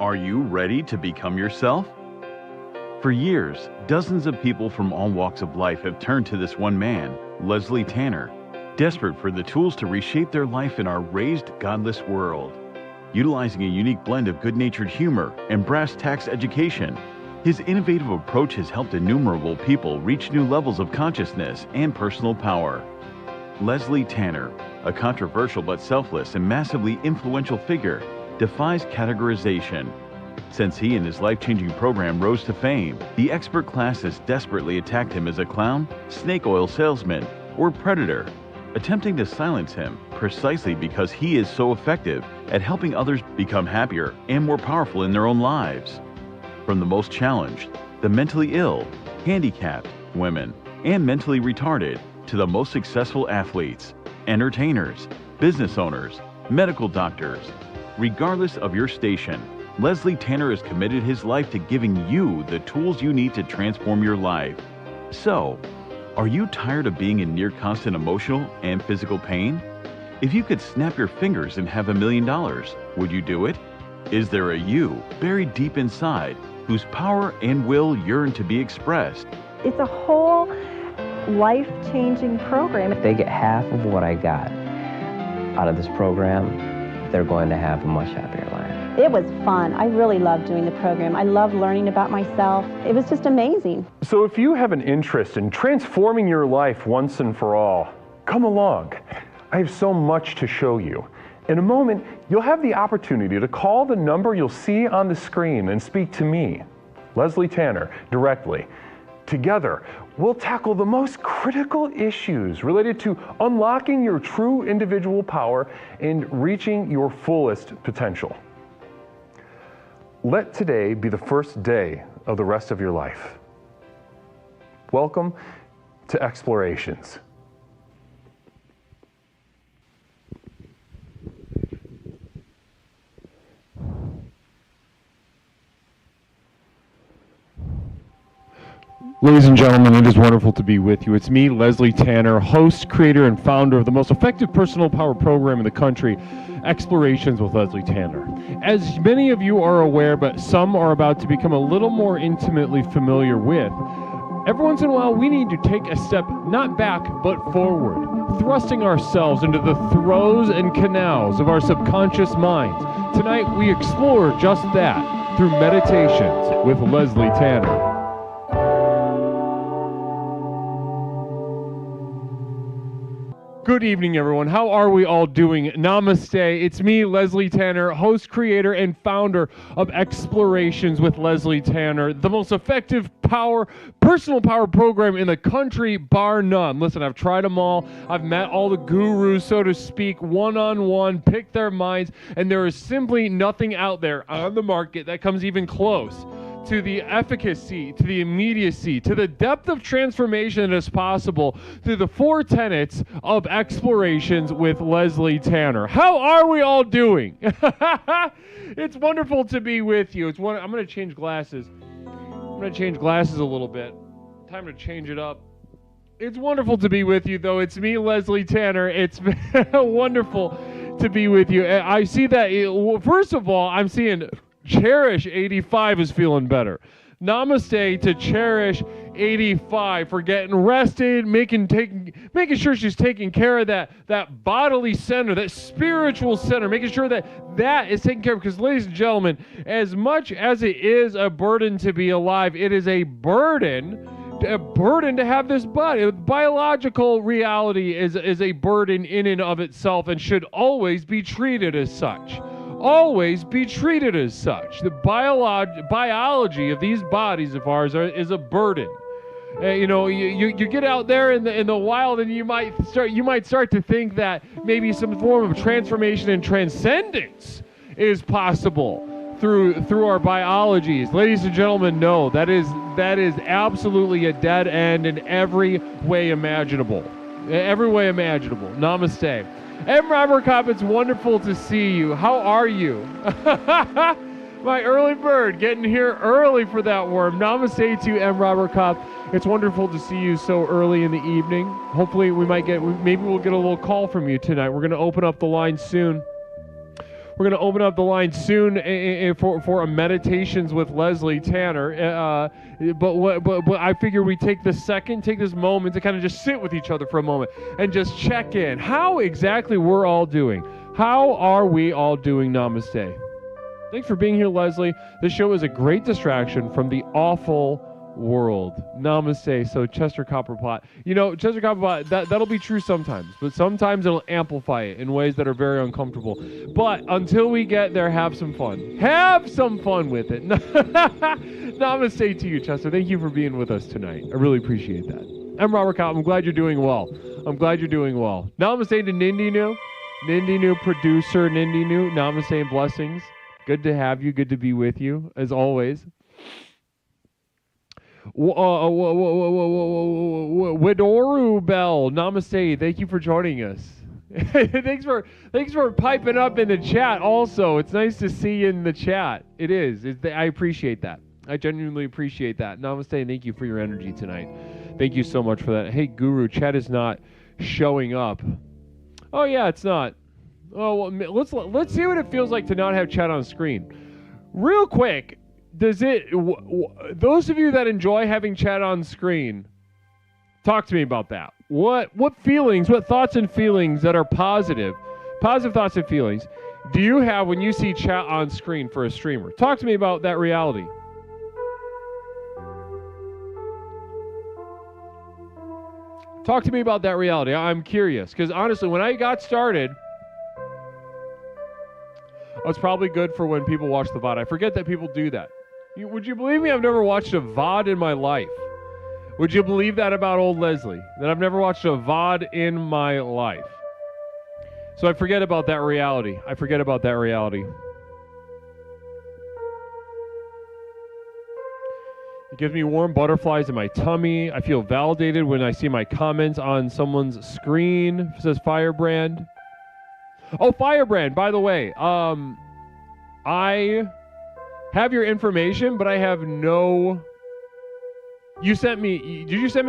Are you ready to become yourself? For years, dozens of people from all walks of life have turned to this one man, Leslie Tanner, desperate for the tools to reshape their life in our raised, godless world. Utilizing a unique blend of good-natured humor and brass tacks education, his innovative approach has helped innumerable people reach new levels of consciousness and personal power. Leslie Tanner, a controversial but selfless and massively influential figure, defies categorization. Since he and his life-changing program rose to fame, the expert class has desperately attacked him as a clown, snake oil salesman, or predator, attempting to silence him precisely because he is so effective at helping others become happier and more powerful in their own lives. From the most challenged, the mentally ill, handicapped, women, and mentally retarded, to the most successful athletes, entertainers, business owners, medical doctors. Regardless of your station, Leslie Tanner has committed his life to giving you the tools you need to transform your life. So, are you tired of being in near constant emotional and physical pain? If you could snap your fingers and have $1 million, would you do it? Is there a you buried deep inside whose power and will yearn to be expressed? It's a whole life-changing program. If they get half of what I got out of this program, they're going to have a much happier life. It was fun. I really loved doing the program. I loved learning about myself. It was just amazing. So if you have an interest in transforming your life once and for all, come along. I have so much to show you. In a moment, you'll have the opportunity to call the number you'll see on the screen and speak to me, Leslie Tanner, directly. Together, we'll tackle the most critical issues related to unlocking your true individual power and reaching your fullest potential. Let today be the first day of the rest of your life. Welcome to Explorations. Ladies and gentlemen, it is wonderful to be with you. It's me, Leslie Tanner, host, creator, and founder of the most effective personal power program in the country, Explorations with Leslie Tanner. As many of you are aware, but some are about to become a little more intimately familiar with, every once in a while we need to take a step not back, but forward, thrusting ourselves into the throes and canals of our subconscious minds. Tonight we explore just that through Meditations with Leslie Tanner. Good evening, everyone. How are we all doing? Namaste. It's me, Leslie Tanner, host, creator, and founder of Explorations with Leslie Tanner, the most effective personal power program in the country, bar none. Listen, I've tried them all. I've met all the gurus, so to speak, one-on-one, picked their minds, and there is simply nothing out there on the market that comes even close to the efficacy, to the immediacy, to the depth of transformation that is possible through the 4 tenets of Explorations with Leslie Tanner. How are we all doing? It's wonderful to be with you. I'm going to change glasses. I'm going to change glasses a little bit. Time to change it up. It's wonderful to be with you, though. It's me, Leslie Tanner. It's wonderful to be with you. I see that, first of all, I'm seeing Cherish 85 is feeling better. Namaste to Cherish 85 for getting rested, making sure she's taking care of that bodily center, that spiritual center, making sure that is taken care of. Because, ladies and gentlemen, as much as it is a burden to be alive, it is a burden to have this body. Biological reality is a burden in and of itself and should always be treated as such. Always be treated as such. The biology of these bodies of ours is a burden. You get out there in the wild, and you might start to think that maybe some form of transformation and transcendence is possible through our biologies. Ladies and gentlemen, no, that is absolutely a dead end in every way imaginable. Every way imaginable. Namaste. M. Robert Kopp, it's wonderful to see you. How are you? My early bird, getting here early for that worm. Namaste to you, M. Robert Kopp. It's wonderful to see you so early in the evening. Hopefully maybe we'll get a little call from you tonight. We're going to open up the line soon. We're going to open up the line soon for a Meditations with Leslie Tanner. But I figure we take this moment to kind of just sit with each other for a moment and just check in. How exactly we're all doing. How are we all doing? Namaste. Thanks for being here, Leslie. This show is a great distraction from the awful world. Namaste. So Chester Copperpot. Chester Copperpot, that'll be true sometimes, but sometimes it'll amplify it in ways that are very uncomfortable. But until we get there, have some fun. Have some fun with it. Namaste to you, Chester. Thank you for being with us tonight. I really appreciate that. I'm Robert Cobb. I'm glad you're doing well. Namaste to Nindinu, producer Nindinu. Namaste and blessings. Good to have you. Good to be with you, as always. Widoru Bell, namaste. Thank you for joining us. thanks for piping up in the chat. Also, it's nice to see you in the chat. It is. I appreciate that. I genuinely appreciate that. Namaste. And thank you for your energy tonight. Thank you so much for that. Hey, Guru, chat is not showing up. Oh yeah, it's not. Oh, well, let's see what it feels like to not have chat on screen. Real quick. Does it, those of you that enjoy having chat on screen, talk to me about that. What feelings, what thoughts and feelings that are positive thoughts and feelings, do you have when you see chat on screen for a streamer? Talk to me about that reality. Talk to me about that reality. I'm curious, because honestly, when I got started, it's probably good for when people watch the VOD. I forget that people do that. Would you believe me? I've never watched a VOD in my life. Would you believe that about old Leslie? That I've never watched a VOD in my life. So I forget about that reality. It gives me warm butterflies in my tummy. I feel validated when I see my comments on someone's screen. It says Firebrand. Oh, Firebrand, by the way. I have your information, but I have no... Did you send me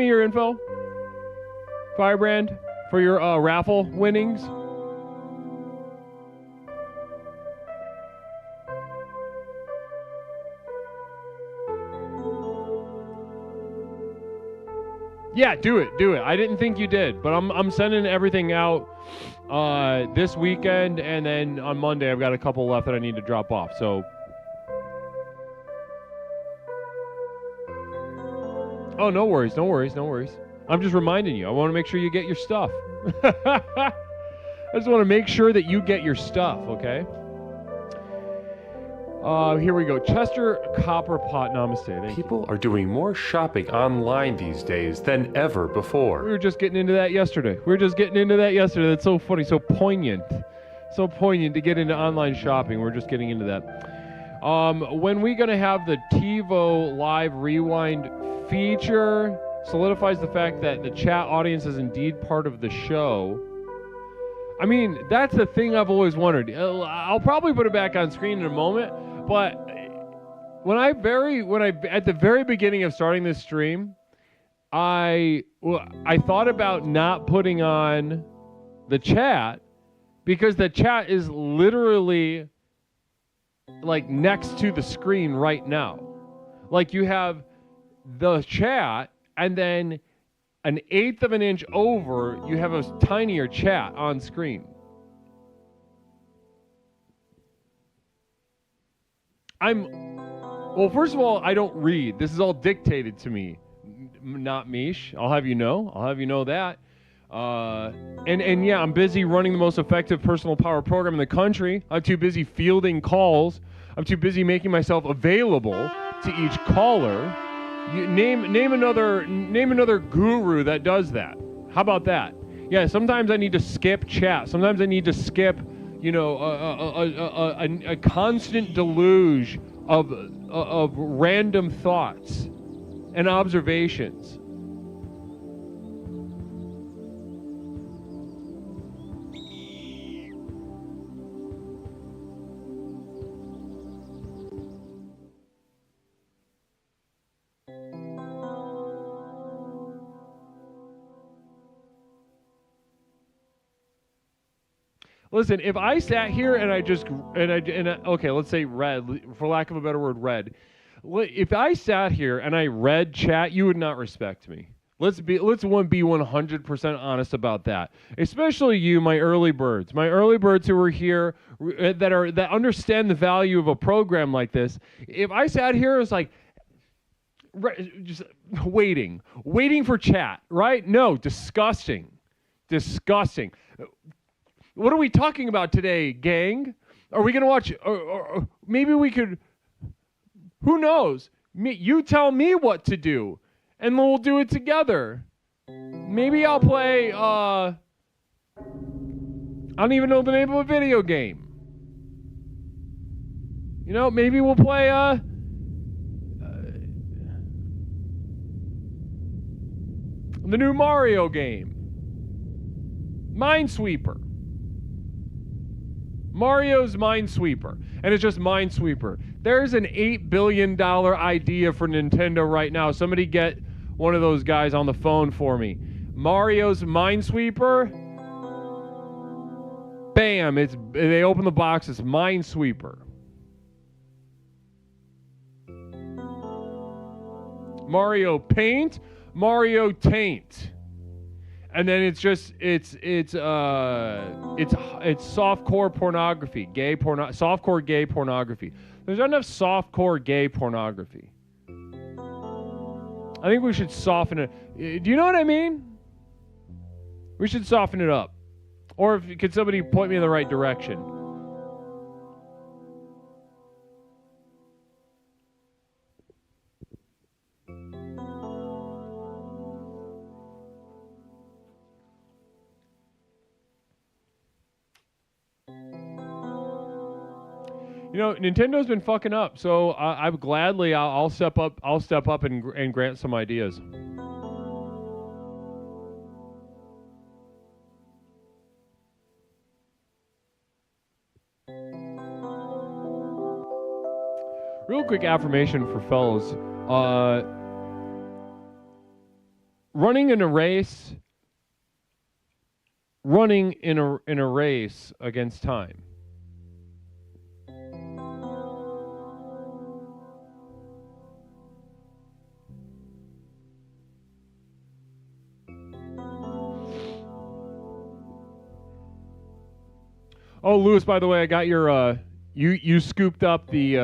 your info? Firebrand? For your raffle winnings? Yeah, do it. I didn't think you did, but I'm sending everything out this weekend, and then on Monday I've got a couple left that I need to drop off, so... Oh, no worries. I'm just reminding you. I want to make sure you get your stuff. I just want to make sure that you get your stuff, okay? Here we go. Chester Copperpot, namaste. Thank People are doing more shopping online these days than ever before. We were just getting into that yesterday. That's so funny, so poignant. So poignant to get into online shopping. We're just getting into that. When we going to have the TiVo Live Rewind feature solidifies the fact that the chat audience is indeed part of the show. I mean, that's the thing I've always wondered. I'll probably put it back on screen in a moment, but at the very beginning of starting this stream, I thought about not putting on the chat because the chat is literally like next to the screen right now. Like you have the chat, and then an eighth of an inch over, you have a tinier chat on screen. Well, first of all, I don't read. This is all dictated to me, not Mish. I'll have you know that. And yeah, I'm busy running the most effective personal power program in the country. I'm too busy fielding calls. I'm too busy making myself available to each caller. You name another guru that does that. How about that? Yeah, sometimes I need to skip chat. Sometimes I need to skip, a constant deluge of random thoughts and observations. Listen, if I sat here and okay, let's say read, for lack of a better word, read. If I sat here and I read chat, you would not respect me. Let's be 100% honest about that. Especially you, my early birds who are here, that understand the value of a program like this. If I sat here, it was like just waiting for chat, right? No, disgusting. What are we talking about today, gang? Are we gonna watch? Or maybe we could. Who knows? You tell me what to do, and then we'll do it together. Maybe I'll play. I don't even know the name of a video game. You know, maybe we'll play the new Mario game, Minesweeper. Mario's Minesweeper, and it's just Minesweeper. There's an $8 billion idea for Nintendo right now. Somebody get one of those guys on the phone for me. Mario's Minesweeper. Bam! They open the box. It's Minesweeper. Mario Paint, Mario Taint. And then it's softcore pornography, softcore gay pornography. There's not enough softcore gay pornography. I think we should soften it. Do you know what I mean? We should soften it up. Or could somebody point me in the right direction? You know, Nintendo's been fucking up, so I'll step up. I'll step up and grant some ideas. Real quick affirmation for fellows. Running in a race against time. Oh, Lewis, by the way, I got your you scooped up the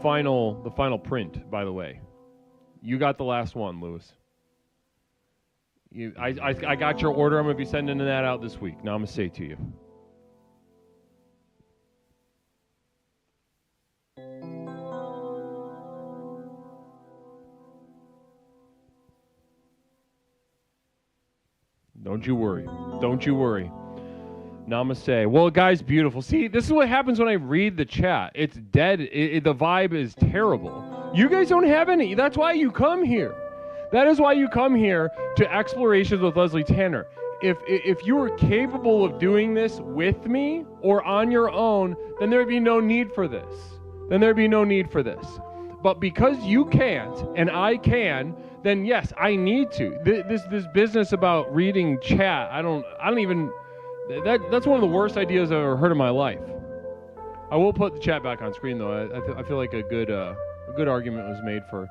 final print, by the way. You got the last one, Lewis. I got your order. I'm going to be sending that out this week. Namaste to you. Don't you worry. Don't you worry. Namaste. Well, guys, beautiful. See, this is what happens when I read the chat. It's dead. The vibe is terrible. You guys don't have any. That's why you come here. That is why you come here to Explorations with Leslie Tanner. If you were capable of doing this with me or on your own, then there would be no need for this. But because you can't and I can, then yes, I need to. This business about reading chat, I don't even. That's one of the worst ideas I've ever heard in my life. I will put the chat back on screen though. I feel like a good argument was made for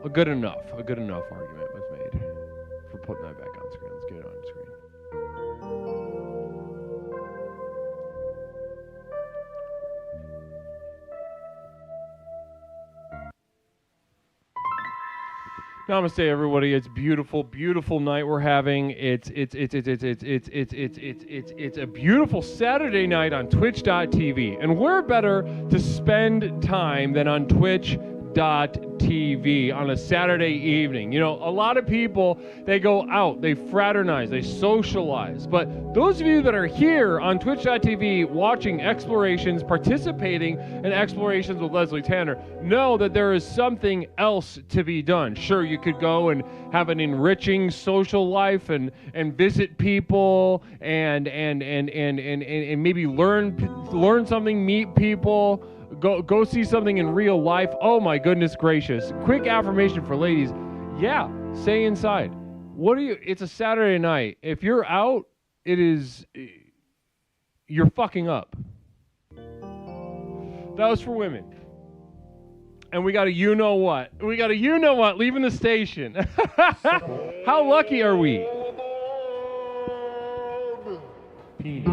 a good enough argument was made for putting that back on screen. Let's get it on screen. Namaste, everybody. It's beautiful, beautiful night we're having. It's a beautiful Saturday night on Twitch.tv, and where better to spend time than on Twitch.tv on a Saturday evening? You know, a lot of people, they go out, they fraternize, they socialize, but those of you that are here on Twitch.tv watching Explorations, participating in Explorations with Leslie Tanner, know that there is something else to be done. Sure, you could go and have an enriching social life and visit people and maybe learn something, meet people, go see something in real life. Oh my goodness gracious. Quick affirmation for ladies. Yeah, stay inside. It's a Saturday night. If you're out, you're fucking up. That was for women. And we got a you-know-what. We got a you-know-what leaving the station. How lucky are we? Penis.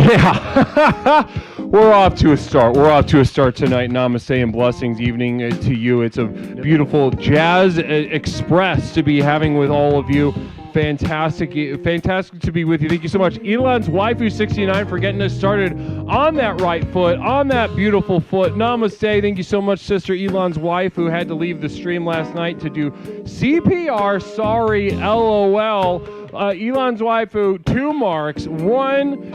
Yeah. We're off to a start. We're off to a start tonight. Namaste and blessings evening to you. It's a beautiful jazz express to be having with all of you. Fantastic to be with you. Thank you so much. Elon's waifu 69 for getting us started on that right foot, on that beautiful foot. Namaste. Thank you so much, Sister Elon's wife, who had to leave the stream last night to do CPR. Sorry, LOL. Elon's waifu, 2 marks. One,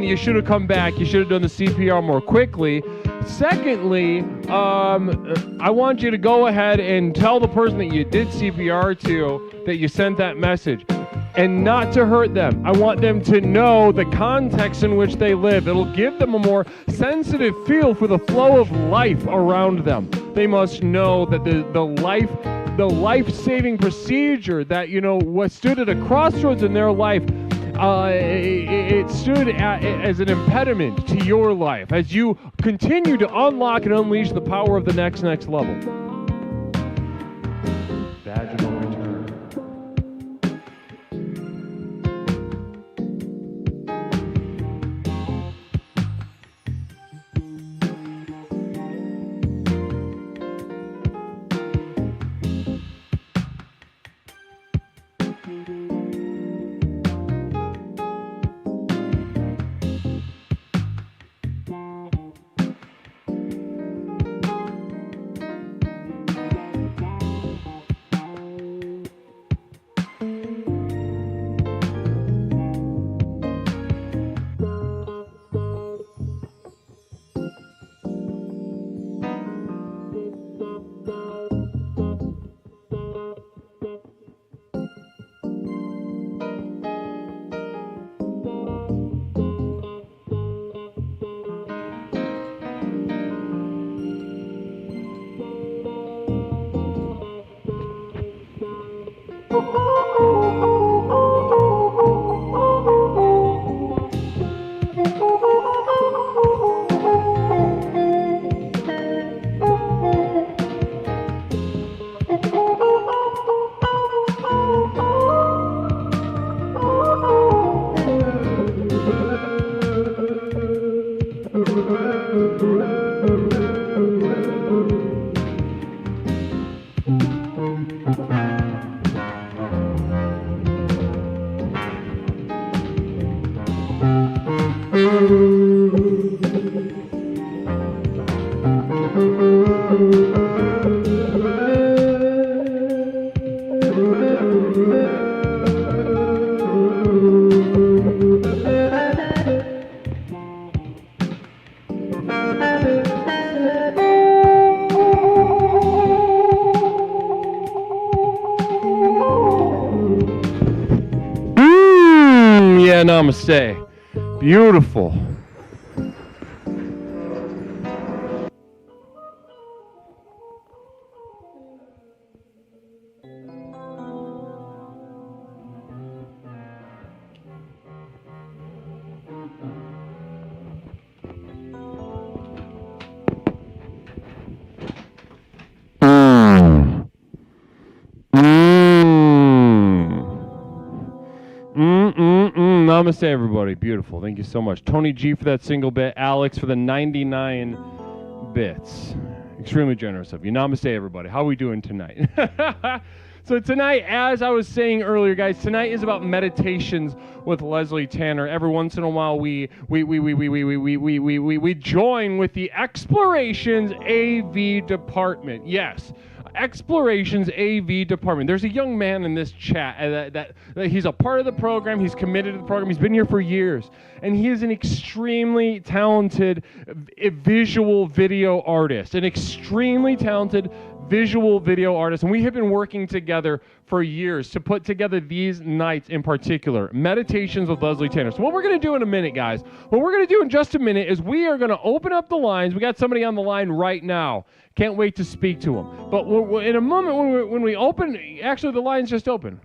you should have come back. You should have done the CPR more quickly. Secondly, I want you to go ahead and tell the person that you did CPR to that you sent that message, and not to hurt them. I want them to know the context in which they live. It'll give them a more sensitive feel for the flow of life around them. They must know that the life-saving procedure that, what stood at a crossroads in their life, it stood as an impediment to your life as you continue to unlock and unleash the power of the next level. Vaginal return. Namaste. Beautiful. Namaste, everybody. Beautiful. Thank you so much. Tony G for that single bit. Alex for the 99 bits. Extremely generous of you. Namaste, everybody. How are we doing tonight? So tonight, as I was saying earlier, guys, tonight is about meditations with Leslie Tanner. Every once in a while, we join with the Explorations AV department. Yes. Explorations AV department. There's a young man in this chat that he's a part of the program. He's committed to the program. He's been here for years, and he is an extremely talented visual video artist. An extremely talented visual video artist, and we have been working together for years to put together these nights in particular, meditations with Leslie Tanner. So what we're going to do in a minute, guys, what we're going to do in just a minute is we are going to open up the lines. We got somebody on the line right now. Can't wait to speak to him. But in a moment when we open, actually the line's just open.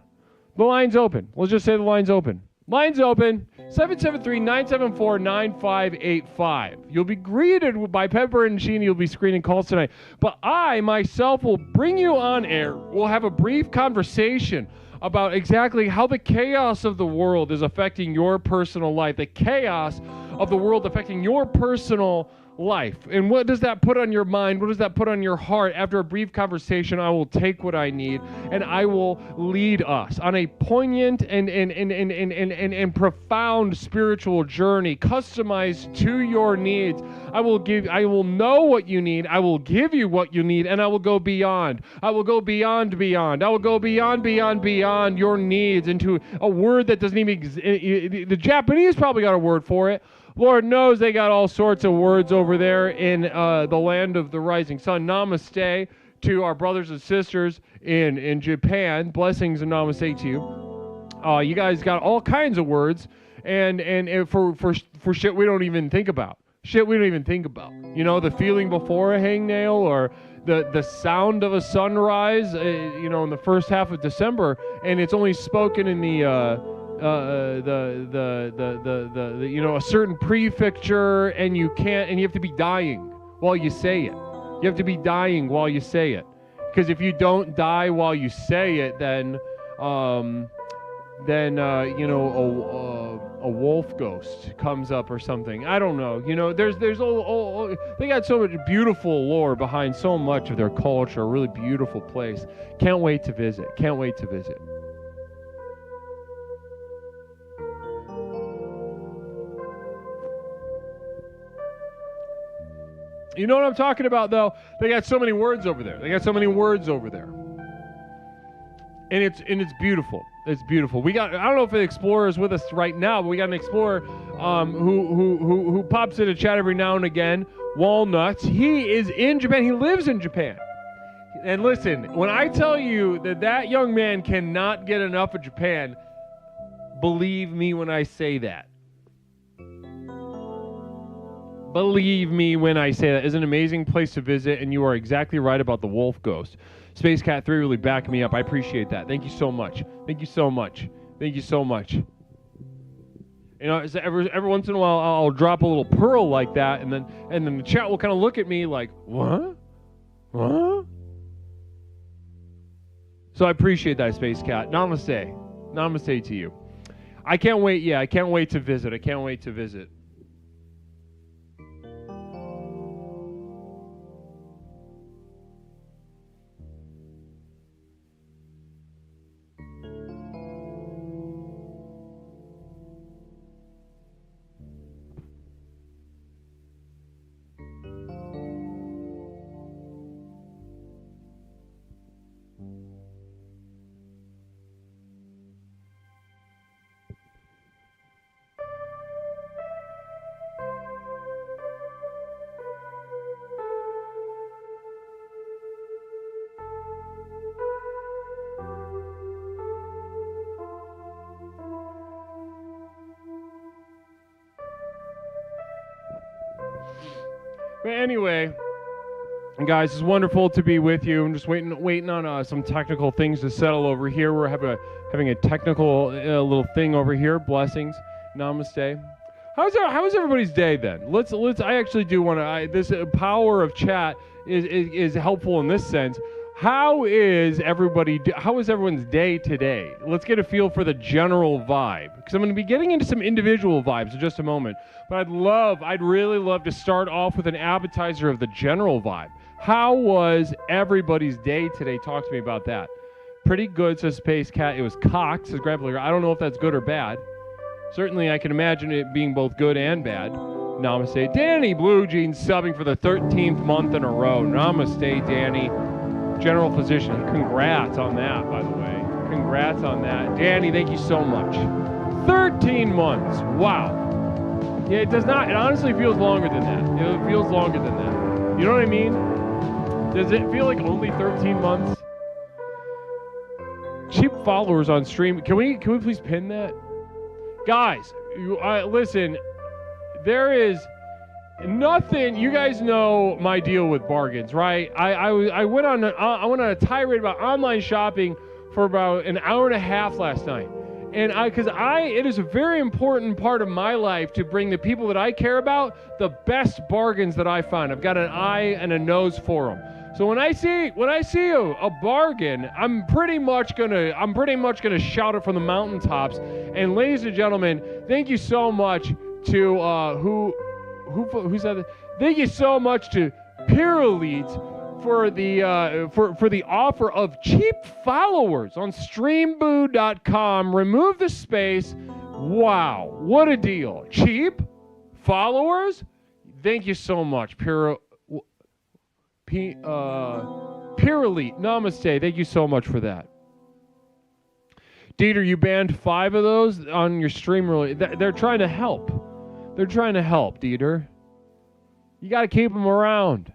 The line's open. Let's just say the line's open. Line's open, 773-974-9585. You'll be greeted by Pepper and Sheena. You'll be screening calls tonight. But I, myself, will bring you on air. We'll have a brief conversation about exactly how the chaos of the world is affecting your personal life. The chaos of the world affecting your personal life. And what does that put on your mind? What does that put on your heart? After a brief conversation, I will take what I need and I will lead us on a poignant and profound spiritual journey customized to your needs. I will know what you need. I will give you what you need, and I will go beyond. I will go beyond. I will go beyond your needs into a word that doesn't even exist. The Japanese probably got a word for it. Lord knows they got all sorts of words over there in the land of the rising sun. Namaste to our brothers and sisters in Japan. Blessings and namaste to you. You guys got all kinds of words, and for shit we don't even think about. Shit we don't even think about. You know, the feeling before a hangnail, or the sound of a sunrise, in the first half of December, and it's only spoken in a certain prefecture, and you have to be dying while you say it. You have to be dying while you say it, because if you don't die while you say it, then a wolf ghost comes up or something. I don't know. They got so much beautiful lore behind so much of their culture. A really beautiful place. Can't wait to visit. You know what I'm talking about, though? They got so many words over there. And it's beautiful. It's beautiful. I don't know if the Explorer is with us right now, but we got an Explorer who pops in a chat every now and again. Walnuts. He is in Japan. He lives in Japan. And listen, when I tell you that young man cannot get enough of Japan, believe me when I say that. Believe me when I say that. It's an amazing place to visit, and you are exactly right about the wolf ghost. Space Cat 3 really backed me up. I appreciate that. Thank you so much. Every once in a while, I'll drop a little pearl like that, and then the chat will kind of look at me like, what? So I appreciate that, Space Cat. Namaste to you. I can't wait. Yeah, I can't wait to visit. But anyway, guys, it's wonderful to be with you. I'm just waiting on some technical things to settle over here. We're having a technical little thing over here. Blessings. Namaste. How's everybody's day then? Let's. I actually do want to. This power of chat is helpful in this sense. How is everyone's day today? Let's get a feel for the general vibe, because I'm going to be getting into some individual vibes in just a moment. But I'd really love to start off with an appetizer of the general vibe. How was everybody's day today? Talk to me about that. Pretty good, says Space Cat. It was cocked, says Grandpa Lear. I don't know if that's good or bad. Certainly, I can imagine it being both good and bad. Namaste. Danny Blue Jeans subbing for the 13th month in a row. Namaste, Danny. General physician. Congrats on that, by the way. Congrats on that. Danny, thank you so much. 13 months. Wow. Yeah, it honestly feels longer than that. It feels longer than that. You know what I mean? Does it feel like only 13 months? Cheap followers on stream. Can we please pin that? Guys, listen, there is nothing. You guys know my deal with bargains, right? I went on a tirade about online shopping for about an hour and a half last night, and it is a very important part of my life to bring the people that I care about the best bargains that I find. I've got an eye and a nose for them. So when I see a bargain, I'm pretty much gonna shout it from the mountaintops. And ladies and gentlemen, thank you so much to who said that? Thank you so much to Pyralids for the offer of cheap followers on streamboo.com. Remove the space. Wow, what a deal! Cheap followers. Thank you so much, Pyralid. Namaste. Thank you so much for that. Dieter, you banned 5 of those on your stream. Really, they're trying to help. They're trying to help, Dieter. You got to keep them around.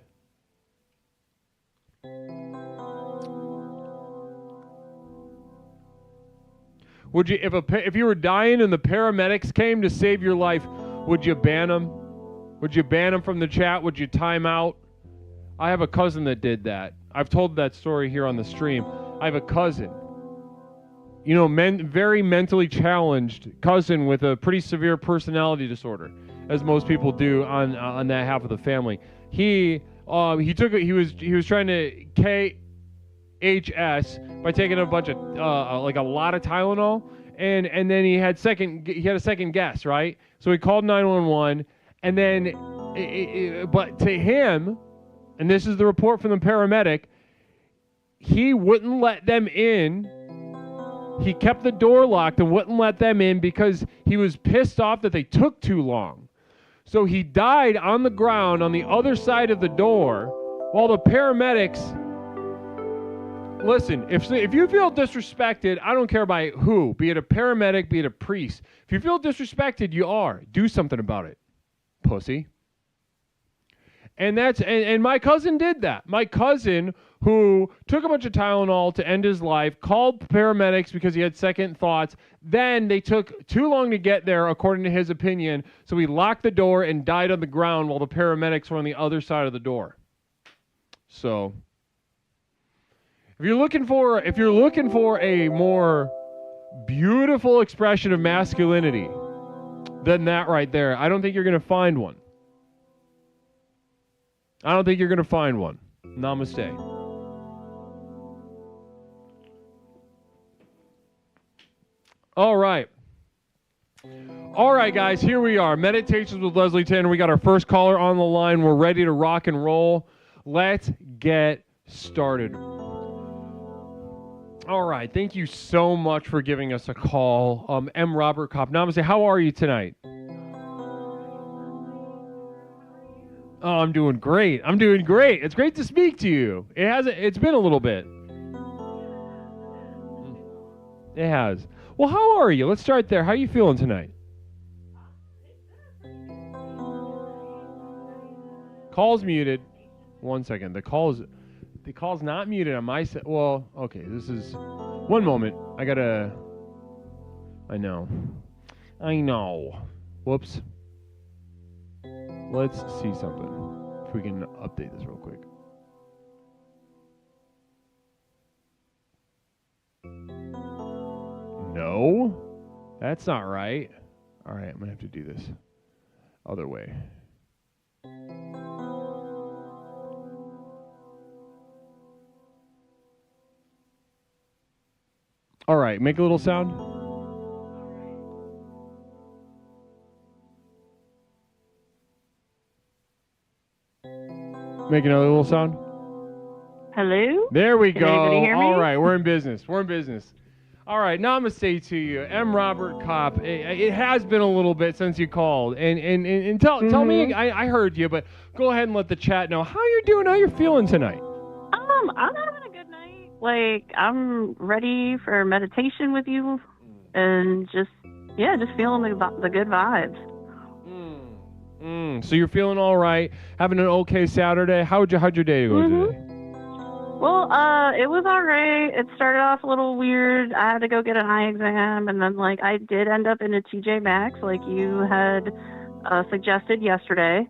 Would you, if you were dying and the paramedics came to save your life, would you ban them? Would you ban them from the chat? Would you time out? I have a cousin that did that. I've told that story here on the stream. I have a cousin, very mentally challenged cousin with a pretty severe personality disorder, as most people do on that half of the family. He was trying to KHS by taking a bunch of a lot of Tylenol, and then he had a second guess, right? So he called 911, and then but to him. And this is the report from the paramedic, he wouldn't let them in. He kept the door locked and wouldn't let them in because he was pissed off that they took too long. So he died on the ground on the other side of the door while the paramedics... Listen, if you feel disrespected, I don't care by who, be it a paramedic, be it a priest. If you feel disrespected, you are. Do something about it, pussy. And my cousin did that. My cousin, who took a bunch of Tylenol to end his life, called paramedics because he had second thoughts. Then they took too long to get there, according to his opinion. So he locked the door and died on the ground while the paramedics were on the other side of the door. So, if you're looking for a more beautiful expression of masculinity than that right there, I don't think you're going to find one. I don't think you're going to find one. Namaste. All right. All right, guys, here we are. Meditations with Leslie Tanner. We got our first caller on the line. We're ready to rock and roll. Let's get started. All right. Thank you so much for giving us a call. M. Robert Kopp. Namaste. How are you tonight? Oh, I'm doing great. It's great to speak to you. It's been a little bit. It has. Well, how are you? Let's start there. How are you feeling tonight? Call's muted. 1 second. The call's not muted on my set. Well, okay. This is one moment. I know. Whoops. Let's see something. If we can update this real quick. No, that's not right. All right, I'm gonna have to do this other way. All right, make a little sound. Make another little sound. Hello? There we Can go. anybody hear me? All right, we're in business. We're in business. All right, namaste to you. M. Robert Kopp. It has been a little bit since you called. And tell me, I heard you, but go ahead and let the chat know how you're doing, how you're feeling tonight. I'm having a good night. Like, I'm ready for meditation with you and just feeling the good vibes. So you're feeling all right, having an okay Saturday. How'd your day go today? Well, it was all right. It started off a little weird. I had to go get an eye exam, and then, like, I did end up in a TJ Maxx, like you had suggested yesterday.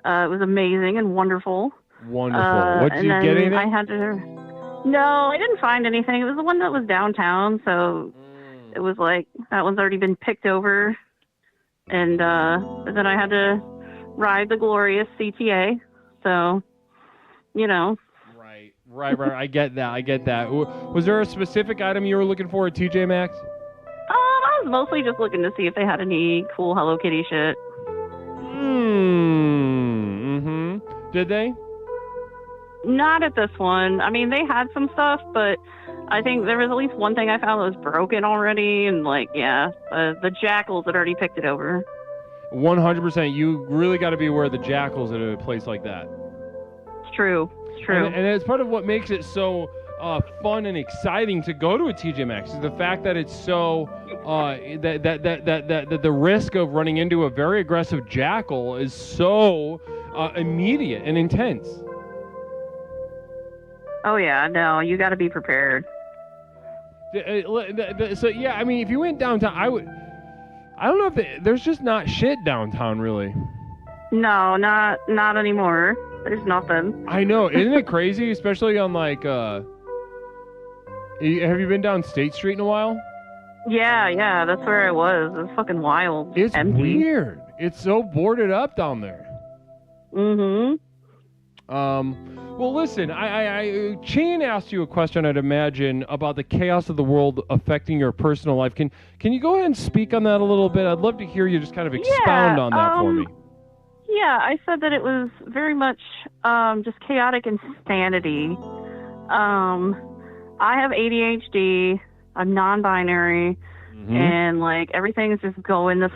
It was amazing and wonderful. Wonderful. What did you get anything? No, I didn't find anything. It was the one that was downtown, so it was like that one's already been picked over. And then I had to ride the glorious CTA. So, you know. Right. I get that. Was there a specific item you were looking for at TJ Maxx? I was mostly just looking to see if they had any cool Hello Kitty shit. Did they? Not at this one. I mean, they had some stuff, but I think there was at least one thing I found that was broken already, and the jackals had already picked it over. 100%. You really got to be aware of the jackals at a place like that. It's true. And it's part of what makes it so fun and exciting to go to a TJ Maxx is the fact that it's so that the risk of running into a very aggressive jackal is so immediate and intense. Oh yeah, no, you got to be prepared. So yeah, I mean, if you went downtown, I don't know if there's just not shit downtown really. No, not anymore. There's nothing. I know, isn't it crazy? Especially on like, have you been down State Street in a while? Yeah, that's where I was. It was fucking wild. It's empty. Weird. It's so boarded up down there. Well, listen, Chan asked you a question, I'd imagine, about the chaos of the world affecting your personal life. Can you go ahead and speak on that a little bit? I'd love to hear you just kind of expound on that for me. Yeah, I said that it was very much just chaotic insanity. I have ADHD, I'm non-binary, and like everything's just going to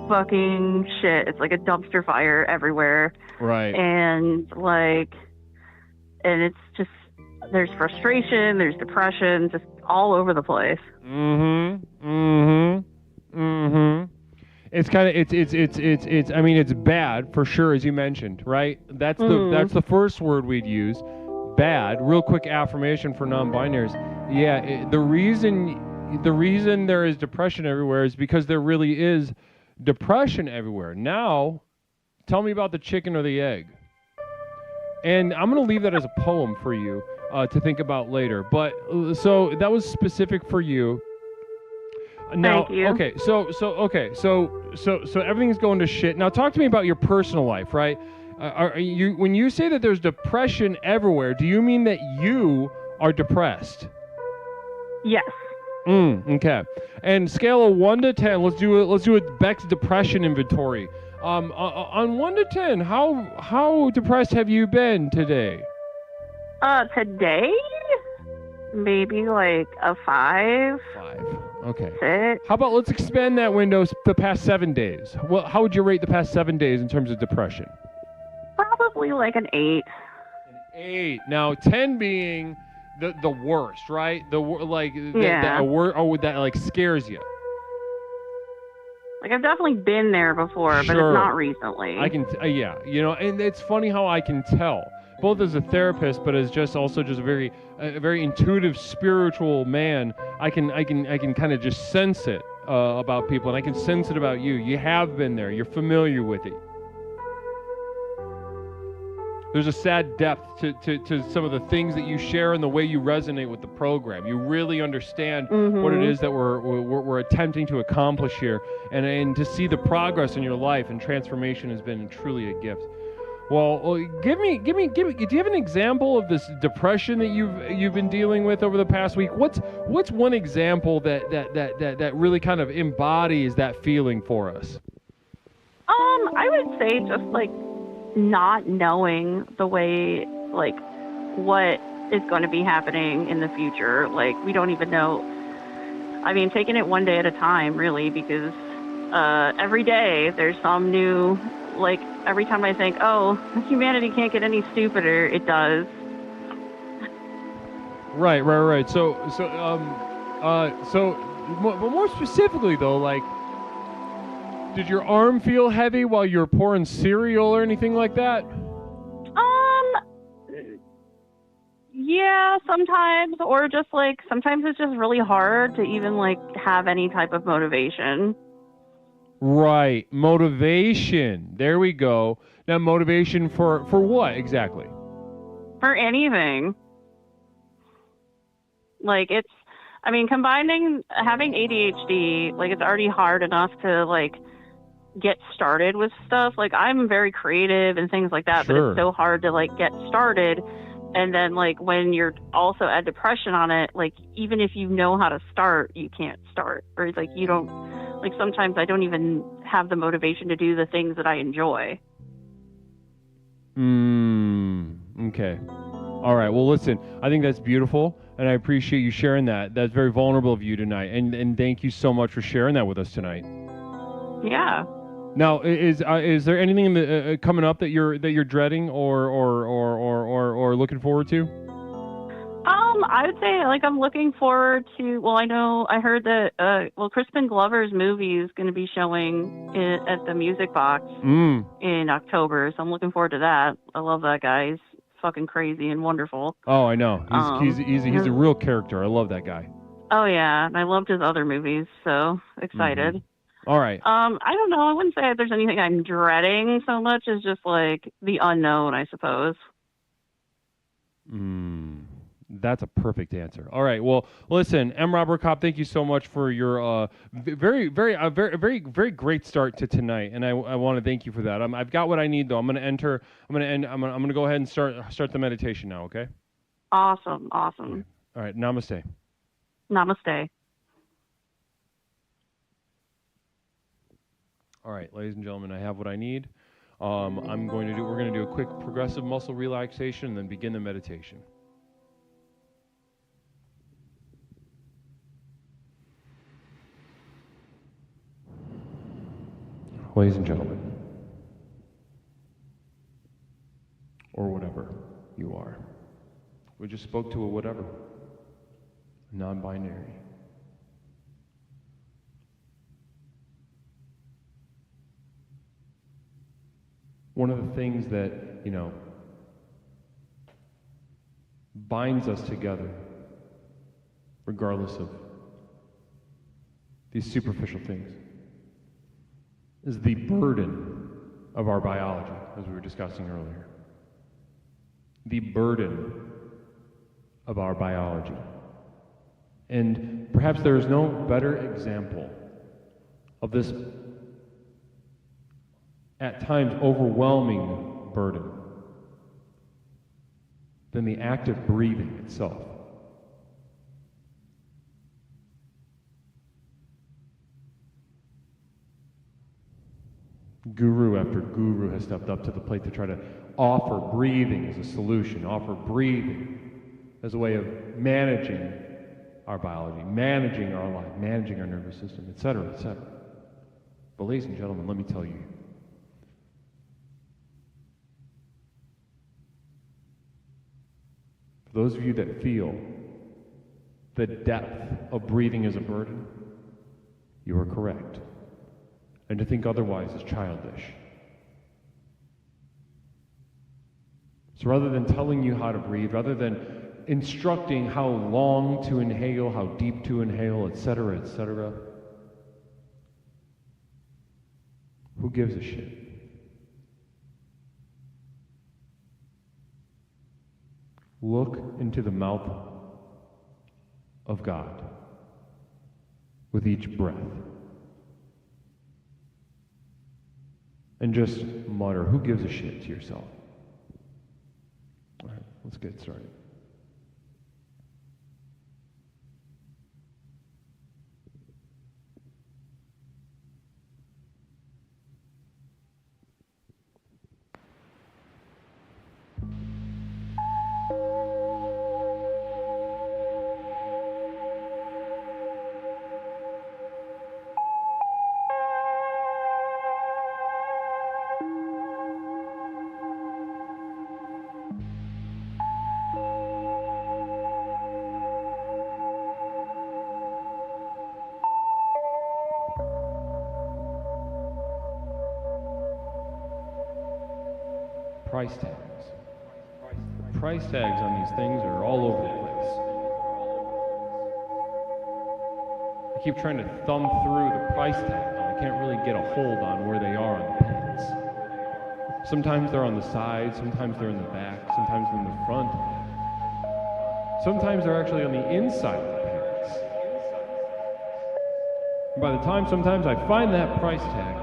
fucking shit. It's like a dumpster fire everywhere. Right. And it's just, there's frustration, there's depression, just all over the place. It's kind of it's I mean, it's bad for sure, as you mentioned, right? That's the first word we'd use. Bad. Real quick affirmation for non-binaries. Yeah, the reason there is depression everywhere is because there really is depression everywhere. Now, tell me about the chicken or the egg. And I'm going to leave that as a poem for you to think about later. But so that was specific for you. Now, thank you. Okay, so everything's going to shit. Now, talk to me about your personal life, right? When you say that there's depression everywhere, do you mean that you are depressed? Yes. Okay. And scale of 1 to 10, let's do a Beck's depression inventory. On 1 to 10, how depressed have you been today? Today, maybe like a 5. 5. Okay. 6. How about let's expand that window the past 7 days. Well, how would you rate the past 7 days in terms of depression? Probably like an 8. An 8. Now 10 being the worst, right? That like scares you. Like I've definitely been there before, but it's not recently. I can, and it's funny how I can tell, both as a therapist, but as also a very intuitive, spiritual man. I can kind of just sense it about people, and I can sense it about you. You have been there. You're familiar with it. There's a sad depth to some of the things that you share and the way you resonate with the program. You really understand what it is that we're attempting to accomplish here, and to see the progress in your life and transformation has been truly a gift. Well, give me. Do you have an example of this depression that you've been dealing with over the past week? What's one example that really kind of embodies that feeling for us? I would say just like not knowing the way, like what is going to be happening in the future. Like we don't even know. I mean, taking it one day at a time, really, because every day there's some new, like every time I think, oh, humanity can't get any stupider, it does. Right. So more specifically though, like, did your arm feel heavy while you were pouring cereal or anything like that? Yeah, sometimes, or just like sometimes it's just really hard to even like have any type of motivation. Right, motivation. There we go. Now, motivation for what exactly? For anything. Like I mean, having ADHD, like it's already hard enough to like get started with stuff. Like I'm very creative and things like that, Sure. but it's so hard to like get started. And then like when you're also add depression on it, like even if you know how to start, you can't start. Or like you don't, like sometimes I don't even have the motivation to do the things that I enjoy. Okay. All right. Well, listen, I think that's beautiful, and I appreciate you sharing that. That's very vulnerable of you tonight, and thank you so much for sharing that with us tonight. Yeah. Now, is there anything in the coming up that you're dreading or looking forward to? I would say like I'm looking forward to. Well, I heard that Crispin Glover's movie is going to be showing at the Music Box in October, so I'm looking forward to that. I love that guy. He's fucking crazy and wonderful. Oh, I know. He's a real character. I love that guy. Oh yeah, and I loved his other movies. So excited. All right. I don't know. I wouldn't say there's anything I'm dreading so much as just like the unknown, I suppose. That's a perfect answer. All right. Well, listen, M. Robert Kopp, thank you so much for your very great start to tonight, and I want to thank you for that. I've got what I need though. I'm going to go ahead and start the meditation now. Okay. Awesome. All right. Namaste. Namaste. All right, ladies and gentlemen, I have what I need. We're going to do a quick progressive muscle relaxation and then begin the meditation. Ladies and gentlemen, or whatever you are, we just spoke to a whatever, non-binary. One of the things that, binds us together, regardless of these superficial things, is the burden of our biology, as we were discussing earlier. The burden of our biology. And perhaps there is no better example of this at times overwhelming burden than the act of breathing itself. Guru after guru has stepped up to the plate to try to offer breathing as a solution, offer breathing as a way of managing our biology, managing our life, managing our nervous system, etc., etc. But ladies and gentlemen, let me tell you, for those of you that feel the depth of breathing as a burden, you are correct. And to think otherwise is childish. So rather than telling you how to breathe, rather than instructing how long to inhale, how deep to inhale, etc., etc., who gives a shit? Look into the mouth of God with each breath. and just mutter, "Who gives a shit?" to yourself. All right, let's get started. Price tags. Price tags on these things are all over the place. I keep trying to thumb through the price tag, and I can't really get a hold on where they are on the pens. Sometimes they're on the side, sometimes they're in the back, sometimes they're in the front. Sometimes they're actually on the inside of the pens. And by the time sometimes I find that price tag,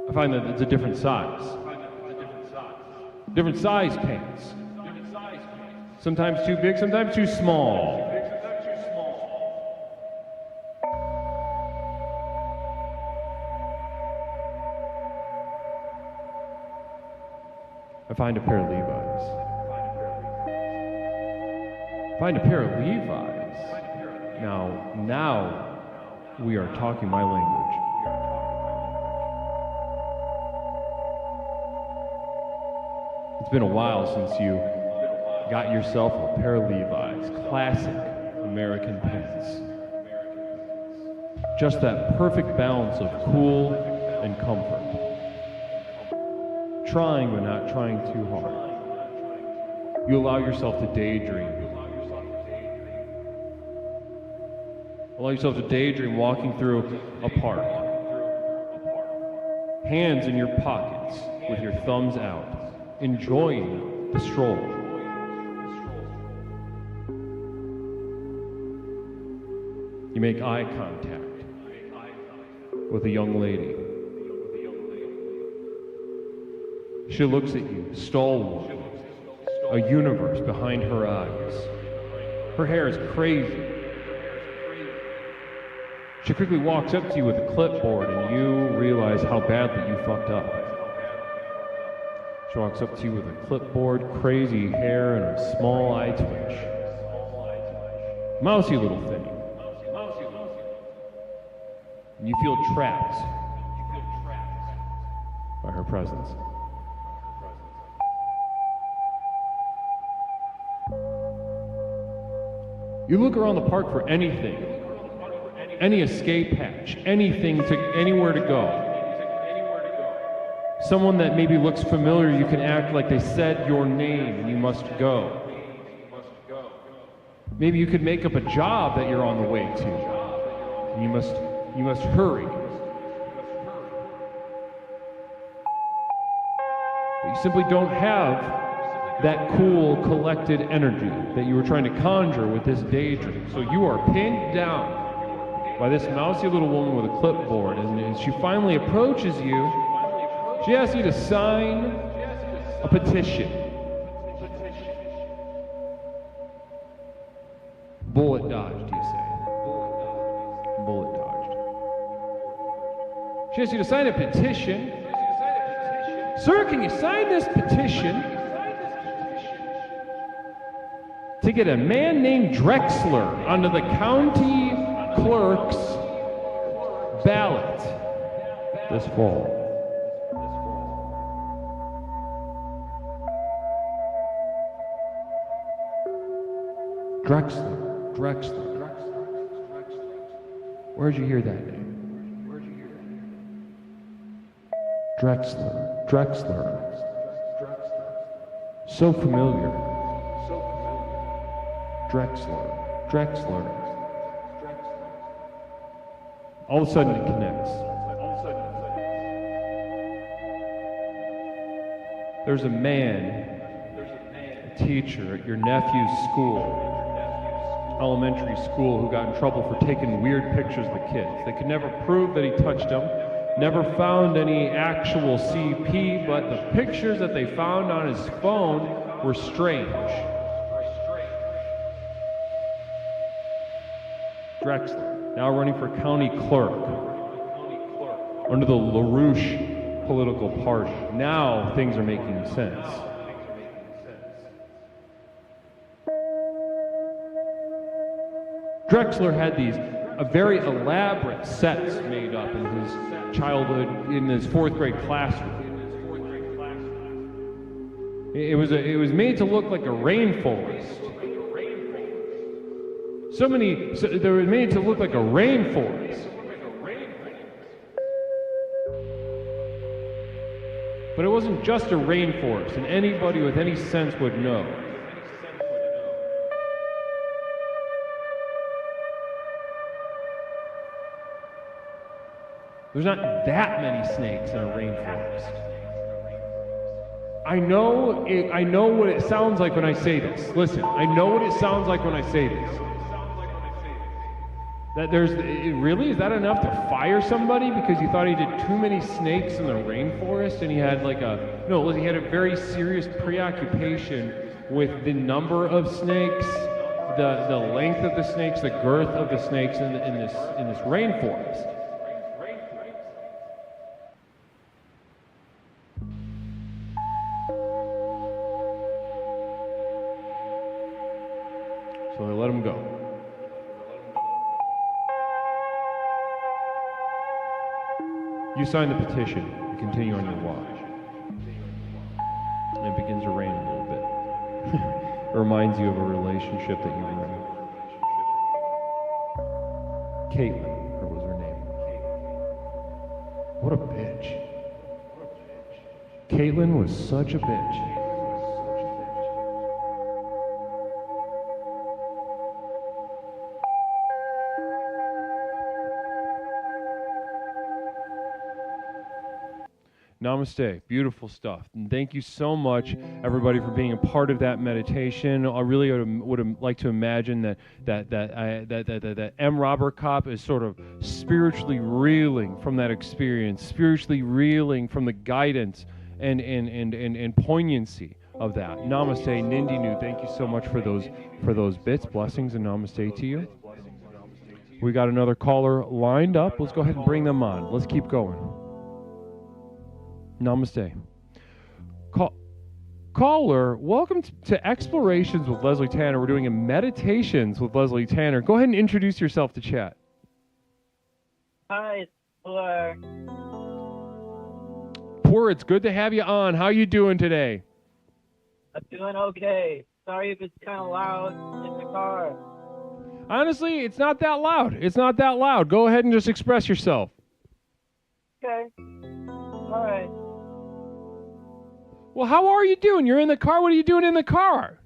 I find that it's a different size. Different size pants. Sometimes too big, sometimes too small. I find a pair of Levi's. Find a pair of Levi's. Now we are talking my language. It's been a while since you got yourself a pair of Levi's, classic American pants. Just that perfect balance of cool and comfort. Trying but not trying too hard. You allow yourself to daydream. Allow yourself to daydream walking through a park. Hands in your pockets with your thumbs out. Enjoying the stroll. You make eye contact with a young lady. She looks at you, stalwart, a universe behind her eyes. Her hair is crazy. She quickly walks up to you with a clipboard and you realize how badly you fucked up. She walks up to you with a clipboard, crazy hair, and a small eye twitch. Mousy little thing. And you feel trapped by her presence. You look around the park for anything, any escape hatch, anywhere to go. Someone that maybe looks familiar, you can act like they said your name and you must go. Maybe you could make up a job that you're on the way to. And you must hurry. But you simply don't have that cool, collected energy that you were trying to conjure with this daydream. So you are pinned down by this mousy little woman with a clipboard, and as she finally approaches you, she asks you to sign a petition. Bullet dodged, you say. Bullet dodged. She asks you to sign a petition. Sir, can you sign this petition to get a man named Drexler onto the county clerk's ballot this fall? Drexler. Where'd you hear that name? Drexler. So familiar. Drexler. All of a sudden it connects. There's a man, a teacher at your nephew's school, elementary school who got in trouble for taking weird pictures of the kids. They could never prove that he touched them, never found any actual CP, but the pictures that they found on his phone were strange. Drexler, now running for county clerk under the LaRouche political party. Now things are making sense. Drexler had these very elaborate sets made up in his childhood, in his 4th grade classroom. It was made to look like a rainforest. They were made to look like a rainforest. But it wasn't just a rainforest, and anybody with any sense would know. There's not that many snakes in a rainforest. I know what it sounds like when I say this. Listen, I know what it sounds like when I say this. Really? Is that enough to fire somebody because he thought he did too many snakes in the rainforest and he had he had a very serious preoccupation with the number of snakes, the length of the snakes, the girth of the snakes in this rainforest. So they let him go. You sign the petition and continue on your walk. And it begins to rain a little bit. It reminds you of a relationship that you were in. Caitlin, or was her name. What a bitch. Caitlin was such a bitch. Namaste. Beautiful stuff. And thank you so much, everybody, for being a part of that meditation. I really would like to imagine that M. Robert Kopp is sort of spiritually reeling from that experience, spiritually reeling from the guidance and poignancy of that. Namaste, Nindinu. Thank you so much for those bits. Blessings and namaste to you. We got another caller lined up. Let's go ahead and bring them on. Let's keep going. Namaste. Caller, welcome to Explorations with Leslie Tanner. We're doing a Meditations with Leslie Tanner. Go ahead and introduce yourself to chat. Hi, it's Blair. Poor, it's good to have you on. How you doing today? I'm doing okay. Sorry if it's kind of loud in the car. Honestly, it's not that loud. It's not that loud. Go ahead and just express yourself. Okay. All right. Well, how are you doing? You're in the car. What are you doing in the car?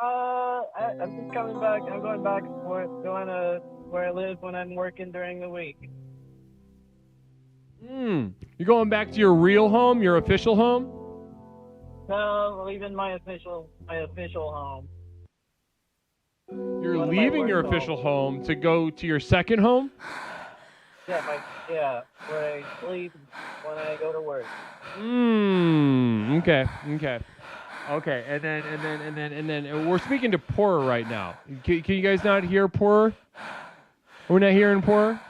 I'm just coming back. I'm going back and forth, going to where I live when I'm working during the week. You're going back to your real home, your official home? No, leaving my official home. You're leaving your official home to go to your second home? Yeah, where I sleep when I go to work. Okay. And then we're speaking to Poorer right now. Can you guys not hear Poorer? We're not hearing Poorer?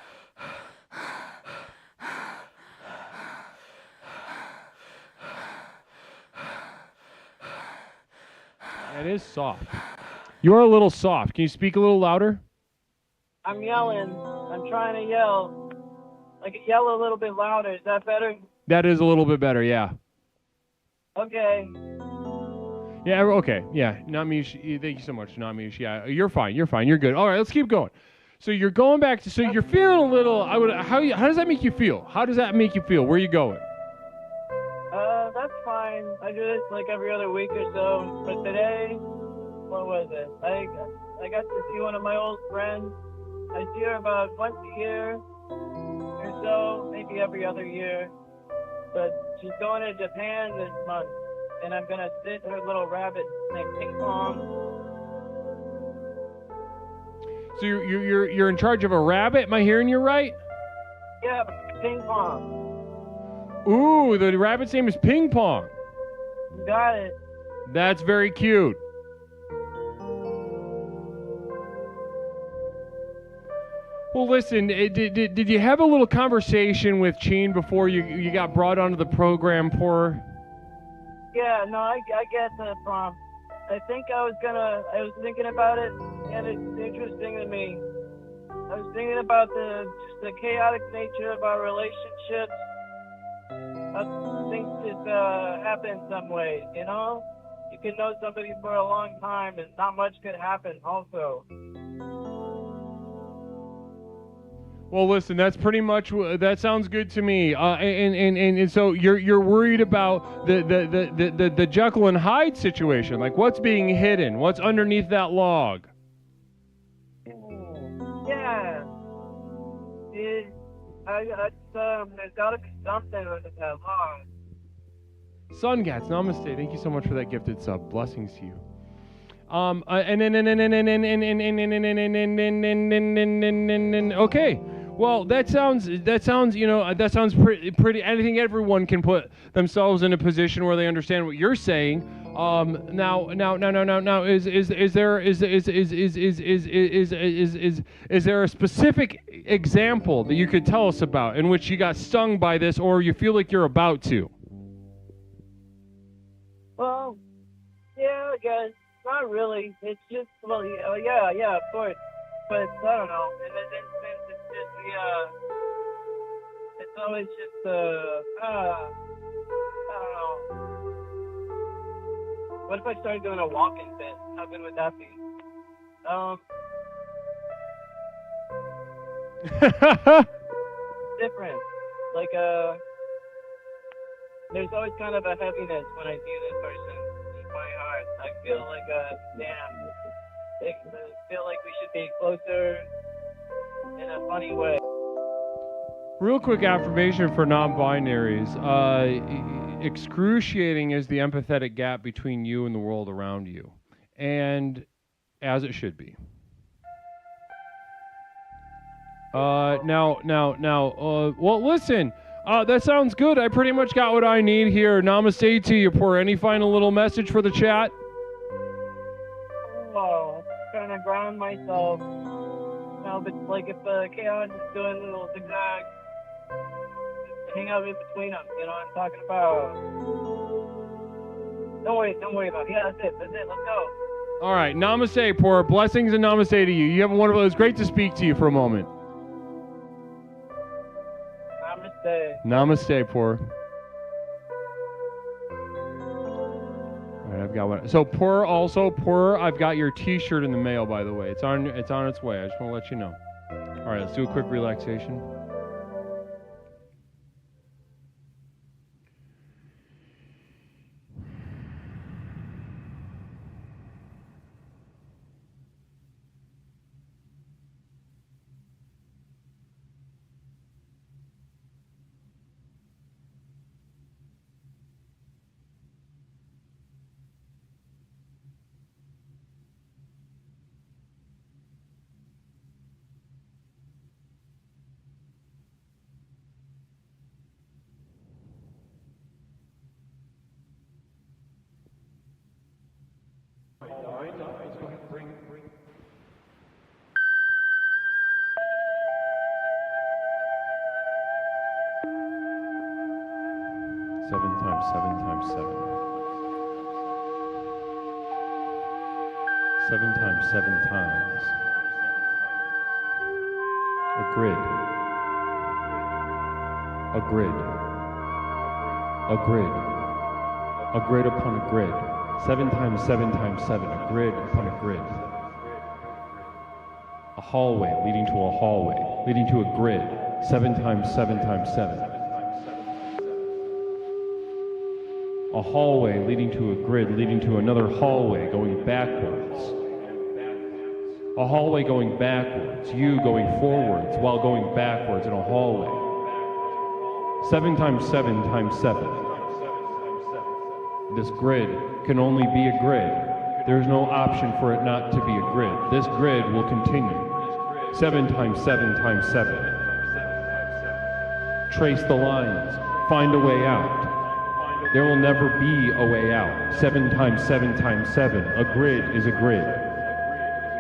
That is soft. You're a little soft. Can you speak a little louder? I'm yelling. I'm trying to yell. I can yell a little bit louder. Is that better? That is a little bit better, yeah. Okay. Yeah, okay, yeah. Namish, thank you so much, Namish. Yeah, you're fine. You're good. All right, let's keep going. So you're going back to, so you're feeling a little, how does that make you feel? How does that make you feel? Where are you going? That's fine. I do this like every other week or so. But today, what was it? I got to see one of my old friends. I see her about once a year or so, maybe every other year. But she's going to Japan this month, and I'm gonna sit her little rabbit named Ping Pong. So you're in charge of a rabbit? Am I hearing you right? Yeah, ping pong. Ooh, the rabbit's name is Ping Pong. You got it. That's very cute. Well, listen, did you have a little conversation with Cheen before you got brought onto the program, Poor? Yeah, no, I get the prompt. I was thinking about it, and it's interesting to me. I was thinking about just the chaotic nature of our relationships. How things just happen some ways, you know? You can know somebody for a long time, and not much could happen also. Well, listen, that's pretty much that sounds good to me. And so you're worried about the Jekyll and Hyde situation, like what's being hidden, what's underneath that log. Yeah. There's gotta be something with that log. Sungats, namaste. Thank you so much for that gifted sub. Blessings to you. Okay. Well, that sounds pretty. I think everyone can put themselves in a position where they understand what you're saying. Now, is there a specific example that you could tell us about in which you got stung by this, or you feel like you're about to? Well, yeah, I guess. Not really. It's just, well, yeah, of course. But I don't know. In this instance, it's just it's always just, I don't know. What if I started doing a walking fit? How good would that be? Different. Like, there's always kind of a heaviness when I see this person in my heart. I feel like, damn. I feel like we should be closer in a funny way. Real quick affirmation for non-binaries. Excruciating is the empathetic gap between you and the world around you. And as it should be. Well, listen. That sounds good. I pretty much got what I need here. Namaste to you, Poor. Any final little message for the chat? Oh, trying to ground myself. No, but like if Chaos is doing a little zigzag, hang out in between them. You know what I'm talking about? Don't worry about it. Yeah, that's it. Let's go. All right. Namaste, Poor. Blessings and namaste to you. You have a wonderful. It was great to speak to you for a moment. Namaste. Namaste, Poor. All right, I've got one. So Poor, I've got your T-shirt in the mail, by the way. It's on its way. I just want to let you know. All right, let's do a quick relaxation. Seven times 7 times. A grid. A grid. A grid. A grid upon a grid. 7 times 7 times 7. A grid upon a grid. A hallway leading to a hallway, leading to a grid. 7 times 7 times 7. A hallway leading to a grid, leading to another hallway going backwards. A hallway going backwards, you going forwards while going backwards in a hallway. 7 times 7 times 7. This grid can only be a grid. There's no option for it not to be a grid. This grid will continue. 7 times 7 times 7. Trace the lines. Find a way out. There will never be a way out. 7 times 7 times 7. A grid is a grid.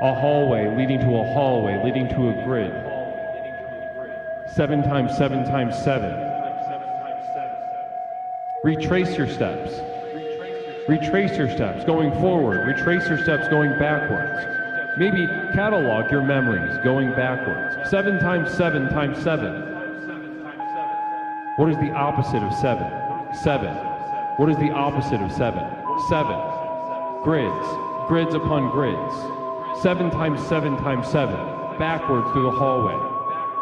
A hallway leading to a hallway leading to a grid. 7 times 7 times 7. Retrace your steps. Retrace your steps going forward. Retrace your steps going backwards. Maybe catalog your memories going backwards. 7 times 7 times 7. What is the opposite of 7? 7. What is the opposite of 7? 7. Grids. Grids upon grids. 7 times 7 times 7. Backwards through the hallway.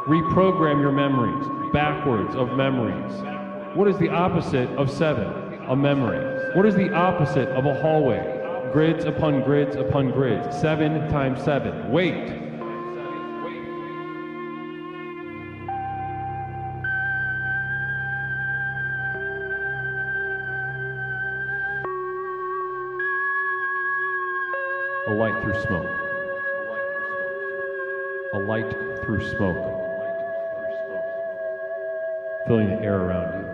Reprogram your memories. Backwards of memories. What is the opposite of 7? A memory. What is the opposite of a hallway? Grids upon grids upon grids. 7 times 7. Wait. A light through smoke. A light through smoke. Filling the air around you.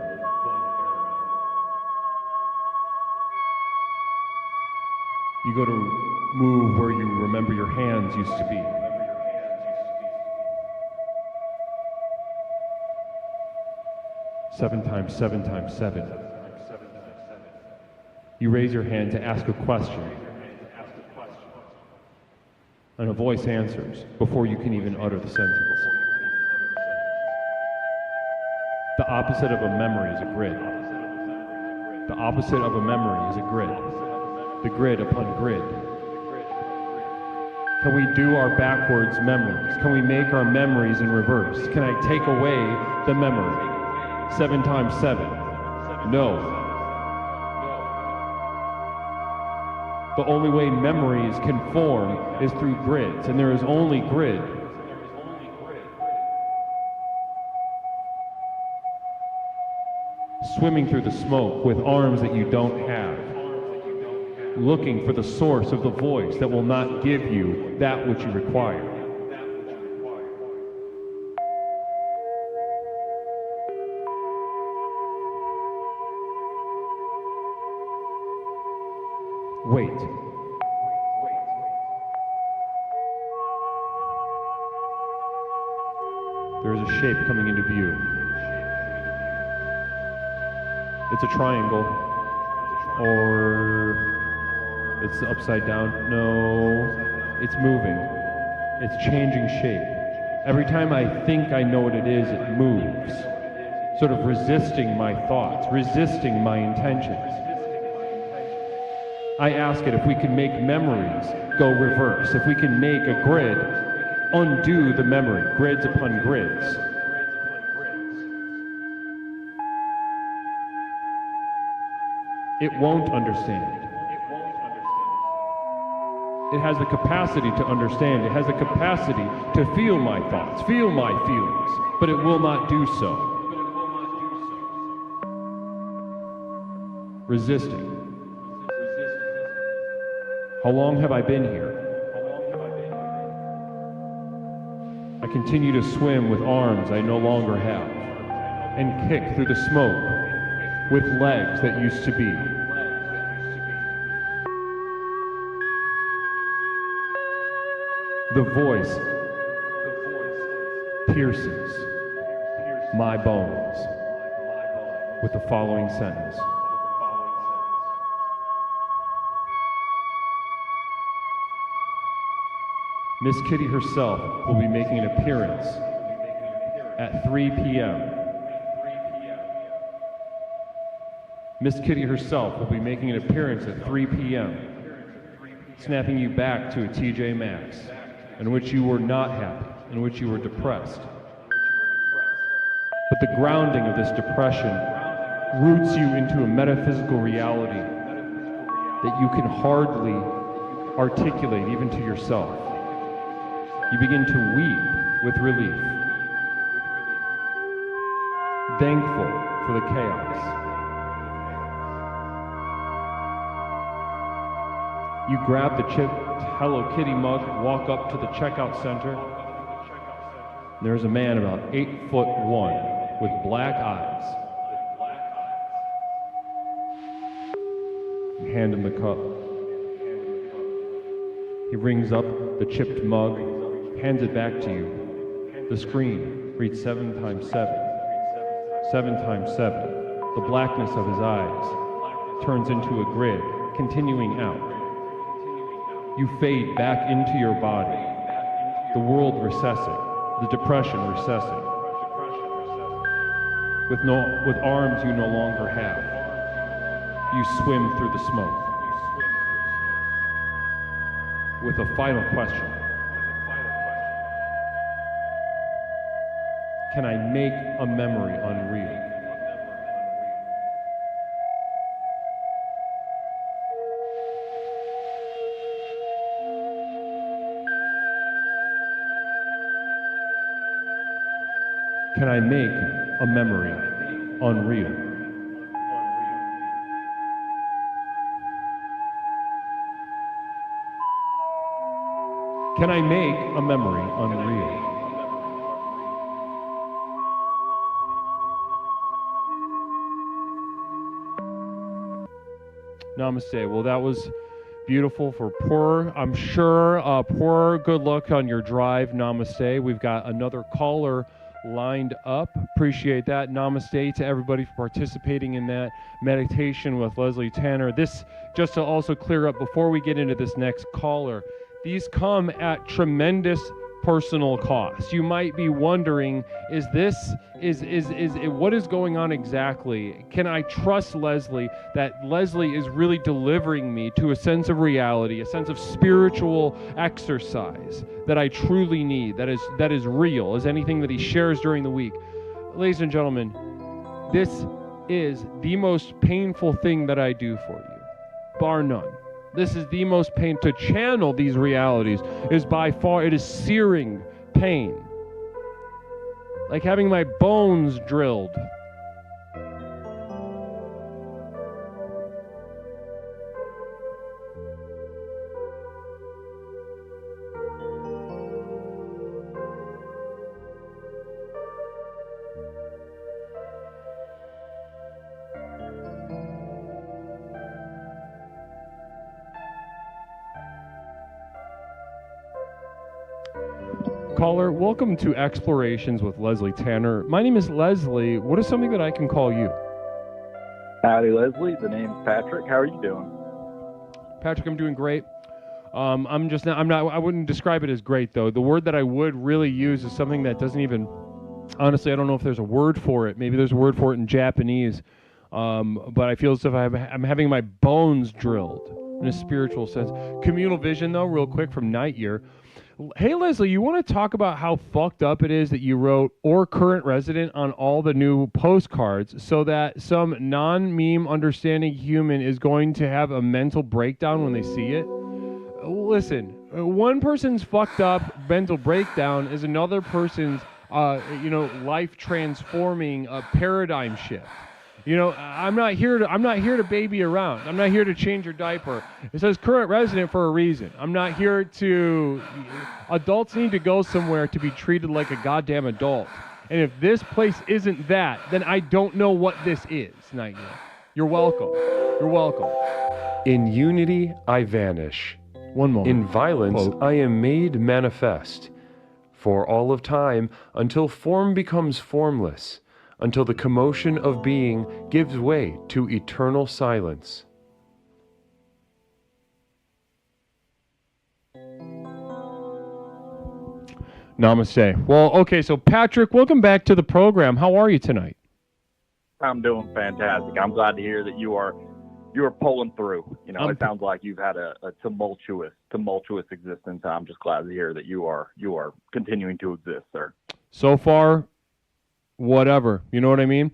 You go to move where you remember your hands used to be. Seven times 7 times 7. You raise your hand to ask a question. And a voice answers before you can even utter the sentence. The opposite of a memory is a grid. The opposite of a memory is a grid. The grid upon grid. Can we do our backwards memories? Can we make our memories in reverse? Can I take away the memory? 7 times 7. No. The only way memories can form is through grids, and there is only grid. Swimming through the smoke with arms that you don't have. Looking for the source of the voice that will not give you that which you require. Wait. There is a shape coming into view. It's a triangle, or it's upside down. No, it's moving. It's changing shape. Every time I think I know what it is, it moves, sort of resisting my thoughts, resisting my intentions. I ask it if we can make memories go reverse, if we can make a grid undo the memory, grids upon grids. It won't understand. It has the capacity to understand. It has the capacity to feel my thoughts, feel my feelings, but it will not do so. Resisting. How long have I been here? I continue to swim with arms I no longer have, and kick through the smoke with legs that used to be. The voice pierces my bones with the following sentence. Miss Kitty herself will be making an appearance at 3 p.m. Miss Kitty herself will be making an appearance at 3 p.m., snapping you back to a TJ Maxx, in which you were not happy, in which you were depressed. But the grounding of this depression roots you into a metaphysical reality that you can hardly articulate even to yourself. You begin to weep with relief, thankful for the chaos. You grab the chipped Hello Kitty mug, walk up to the checkout center, There's a man about 8'1" with black eyes. You hand him the cup. He rings up the chipped mug, hands it back to you. The screen reads 7 times 7. 7 times 7. The blackness of his eyes turns into a grid, continuing out. You fade back into your body. The world recessing, the depression recessing. With arms you no longer have. You swim through the smoke. With a final question. Can I make a memory unreal? Can I make a memory unreal? Can I make a memory unreal? Namaste. Well, that was beautiful for poor, I'm sure, poor good luck on your drive. Namaste. We've got another caller lined up. Appreciate that. Namaste to everybody for participating in that meditation with Leslie Tanner. This, just to also clear up before we get into this next caller, these come at tremendous personal cost. You might be wondering, is what is going on exactly? Can I trust Leslie that Leslie is really delivering me to a sense of reality, a sense of spiritual exercise that I truly need, that is real as anything that he shares during the week? Ladies and gentlemen, this is the most painful thing that I do for you, bar none. This is the most pain. To channel these realities is by far, it is searing pain. Like having my bones drilled. Caller, welcome to Explorations with Leslie Tanner. My name is Leslie. What is something that I can call you? Howdy, Leslie. The name's Patrick. How are you doing? Patrick, I'm doing great. I wouldn't describe it as great, though. The word that I would really use is something that doesn't even, honestly, I don't know if there's a word for it. Maybe there's a word for it in Japanese. But I feel as if I'm having my bones drilled in a spiritual sense. Communal vision, though, real quick from Night Year. Hey, Leslie, you want to talk about how fucked up it is that you wrote "or current resident" on all the new postcards so that some non-meme understanding human is going to have a mental breakdown when they see it? Listen, one person's fucked up mental breakdown is another person's, life transforming paradigm shift. You know, I'm not here to baby around. I'm not here to change your diaper. It says current resident for a reason. I'm not here to. Adults need to go somewhere to be treated like a goddamn adult. And if this place isn't that, then I don't know what this is, Nightingale. You're welcome. You're welcome. In unity, I vanish. One moment. In violence, Quote. I am made manifest. For all of time, until form becomes formless, until the commotion of being gives way to eternal silence. Namaste. Well, okay, so Patrick, welcome back to the program. How are you tonight? I'm doing fantastic. I'm glad to hear that you are pulling through. You know, it sounds like you've had a tumultuous existence. I'm just glad to hear that you are continuing to exist, sir. So far, whatever. You know what I mean?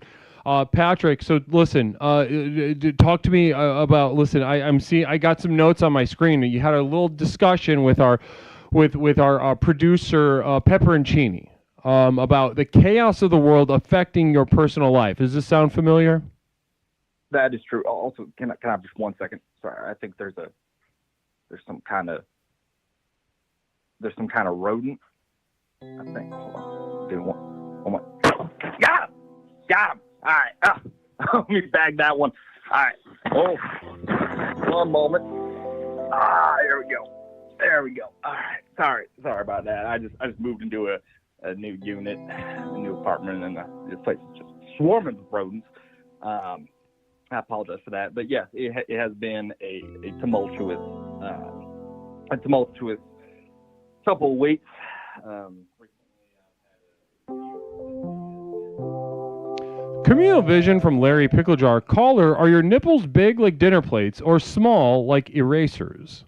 Patrick, so listen, talk to me about, listen, I got some notes on my screen. You had a little discussion with our producer, Pepperoncini, about the chaos of the world affecting your personal life. Does this sound familiar? That is true. Also, can I have just 1 second? Sorry, I think there's some kind of rodent I think. Hold on. Do one. Got him! Got him! All right. Let me bag that one. All right. Oh, one moment. There we go. There we go. All right. Sorry about that. I just moved into a new unit, a new apartment, and this place is just swarming with rodents. I apologize for that, but yes, it has been a tumultuous couple of weeks. Communal vision from Larry Picklejar. Caller, are your nipples big like dinner plates or small like erasers?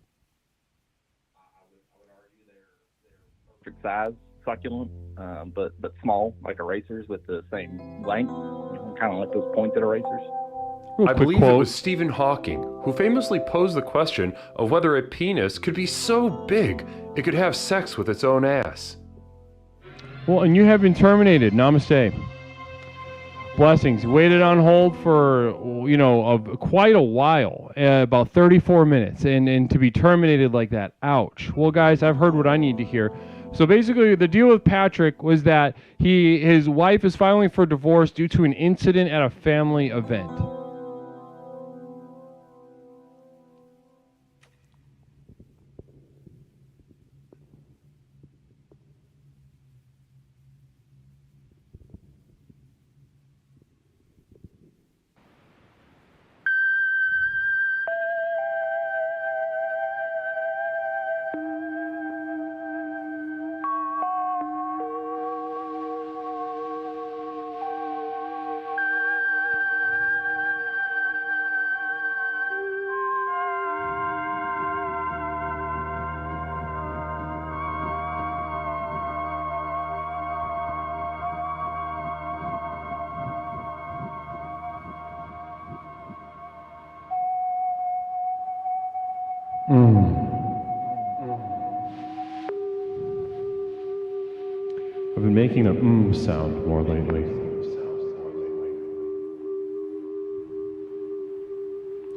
Perfect size, succulent, but small like erasers with the same length, kind of like those pointed erasers. I believe it was Stephen Hawking who famously posed the question of whether a penis could be so big it could have sex with its own ass. Well, and you have been terminated. Namaste. Blessings. Waited on hold for, quite a while, about 34 minutes, and to be terminated like that, ouch. Well, guys, I've heard what I need to hear. So basically, the deal with Patrick was that his wife is filing for divorce due to an incident at a family event. I've been making the sound more lately.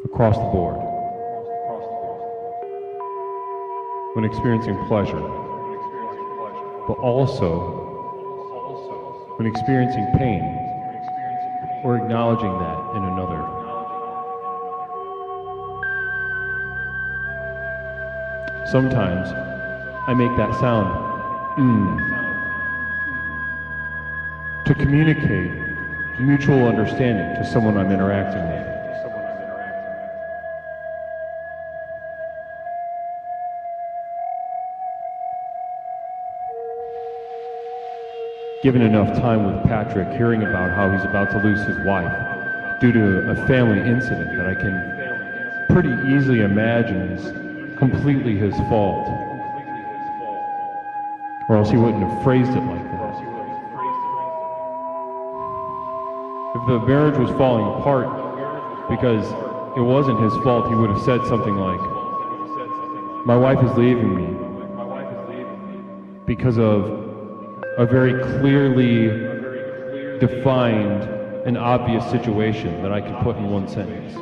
Across the board. When experiencing pleasure, but also when experiencing pain or acknowledging that in another. Sometimes I make that sound to communicate mutual understanding to someone I'm interacting with. Given enough time with Patrick, hearing about how he's about to lose his wife due to a family incident that I can pretty easily imagine is completely his fault. Or else he wouldn't have phrased it like that. If the marriage was falling apart because it wasn't his fault, he would have said something like, "My wife is leaving me because of a very clearly defined and obvious situation that I can put in one sentence,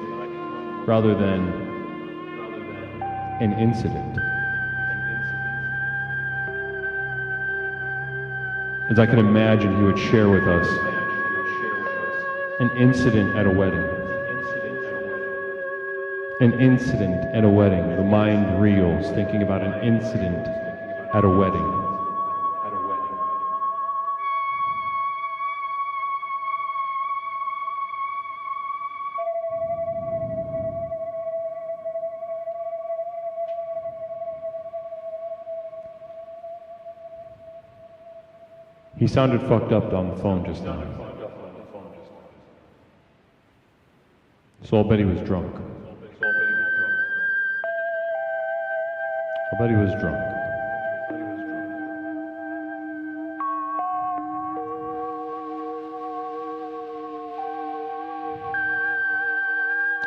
rather than an incident." As I can imagine, he would share with us an incident at a wedding. An incident at a wedding. The mind reels thinking about an incident at a wedding. He sounded fucked up on the phone just now. So I'll bet he was drunk. I'll bet he was drunk.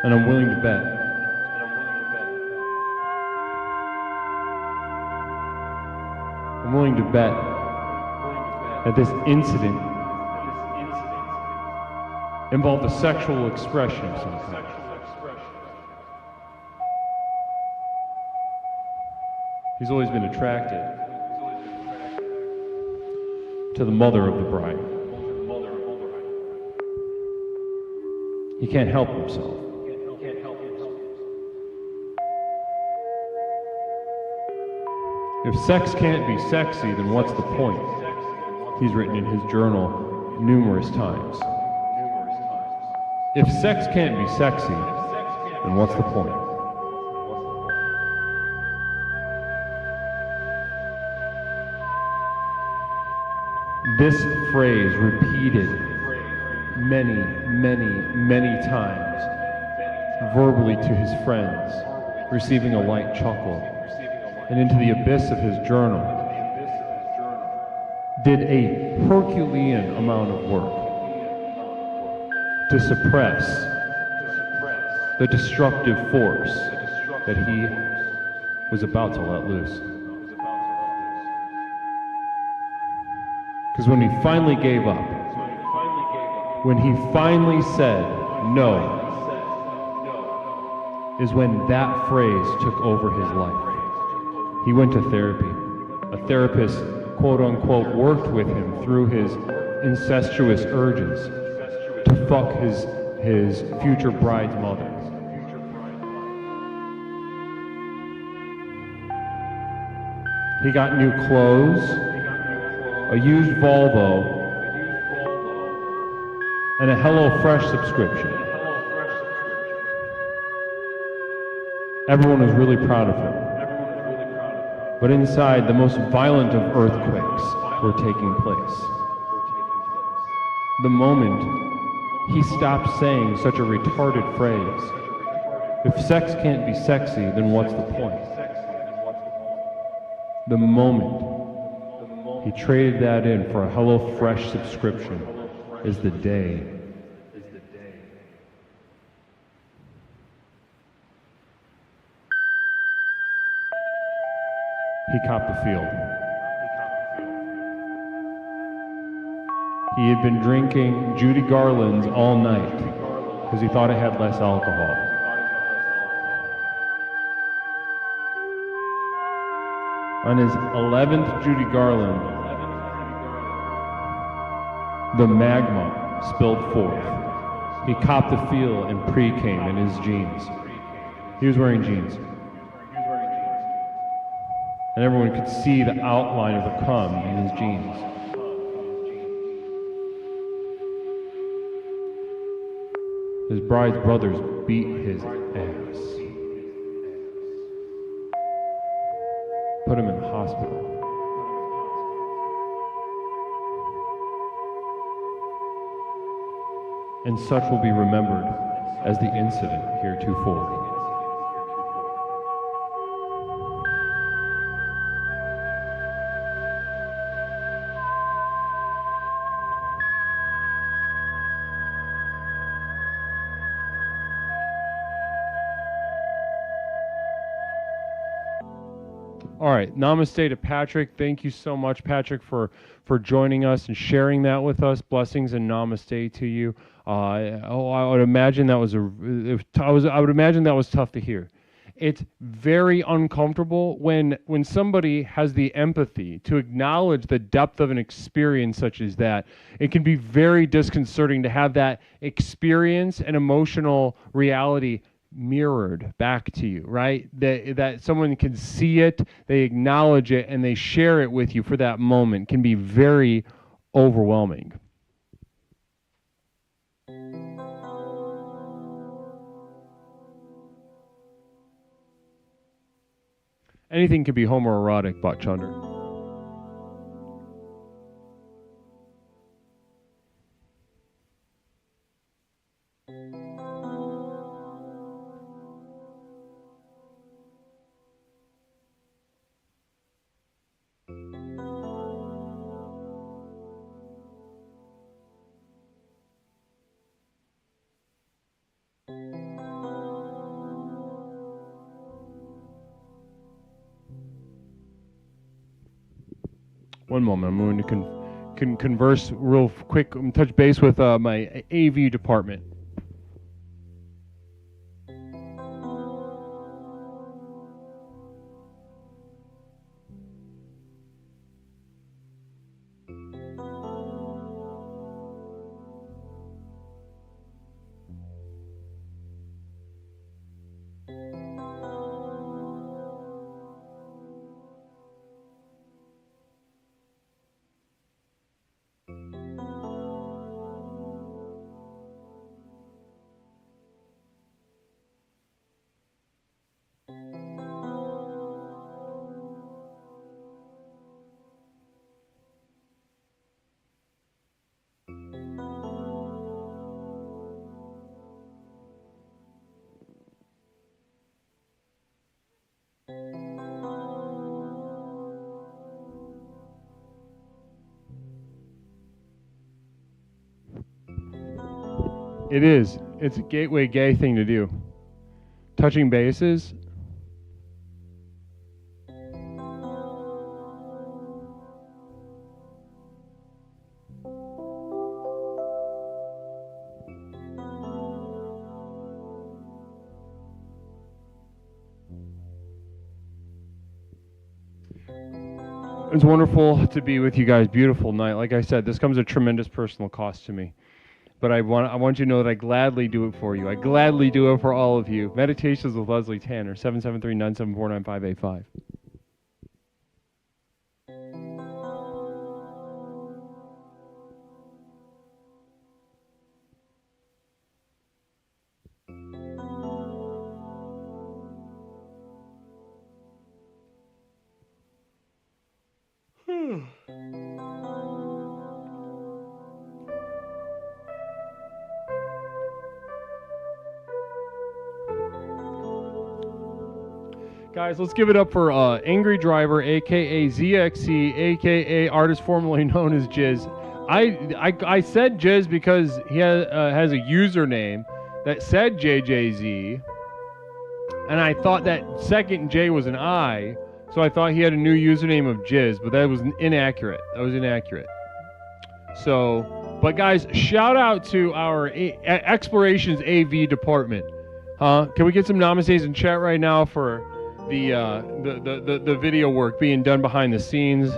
And I'm willing to bet. I'm willing to bet that this incident involved a sexual expression of some kind. He's always been attracted to the mother of the bride. He can't help himself. If sex can't be sexy, then what's the point? He's written in his journal numerous times. If sex can't be sexy, then what's the point? This phrase repeated many times, verbally to his friends, receiving a light chuckle, and into the abyss of his journal, did a Herculean amount of work to suppress the destructive force that he was about to let loose. Because when he finally gave up, when he finally said no, is when that phrase took over his life. He went to therapy. A therapist, quote unquote, worked with him through his incestuous urges to fuck his future bride's mother. He got new clothes, a used Volvo, and a HelloFresh subscription. Everyone was really proud of him. But inside, the most violent of earthquakes were taking place. The moment he stopped saying such a retarded phrase, if sex can't be sexy, then what's the point? The moment he traded that in for a HelloFresh subscription is the day he copped the field. He had been drinking Judy Garland's all night because he thought it had less alcohol. On his 11th Judy Garland, the magma spilled forth. He copped the feel and pre-came in his jeans. He was wearing jeans. And everyone could see the outline of the cum in his jeans. His bride's brothers beat his ass. Put him in the hospital. And such will be remembered as the incident heretofore. All right, namaste to Patrick. Thank you so much, Patrick, for joining us and sharing that with us. Blessings and namaste to you. I would imagine that was I would imagine that was tough to hear. It's very uncomfortable when somebody has the empathy to acknowledge the depth of an experience such as that. It can be very disconcerting to have that experience and emotional reality mirrored back to you, right? That someone can see it, they acknowledge it, and they share it with you for that moment can be very overwhelming. Anything can be homoerotic, but Chunder. One moment, I'm going to converse real quick, touch base with my AV department. It is. It's a gateway gay thing to do. Touching bases. It's wonderful to be with you guys. Beautiful night. Like I said, this comes at tremendous personal cost to me. But I want you to know that I gladly do it for you. I gladly do it for all of you. Meditations with Leslie Tanner, 773-974-9585. Guys, let's give it up for Angry Driver, a.k.a. ZXC, a.k.a. artist formerly known as Jizz. I said Jizz because he has a username that said JJZ, and I thought that second J was an I, so I thought he had a new username of Jizz, but that was inaccurate. So, but guys, shout out to our Explorations AV department. Can we get some namaste in chat right now for the video work being done behind the scenes?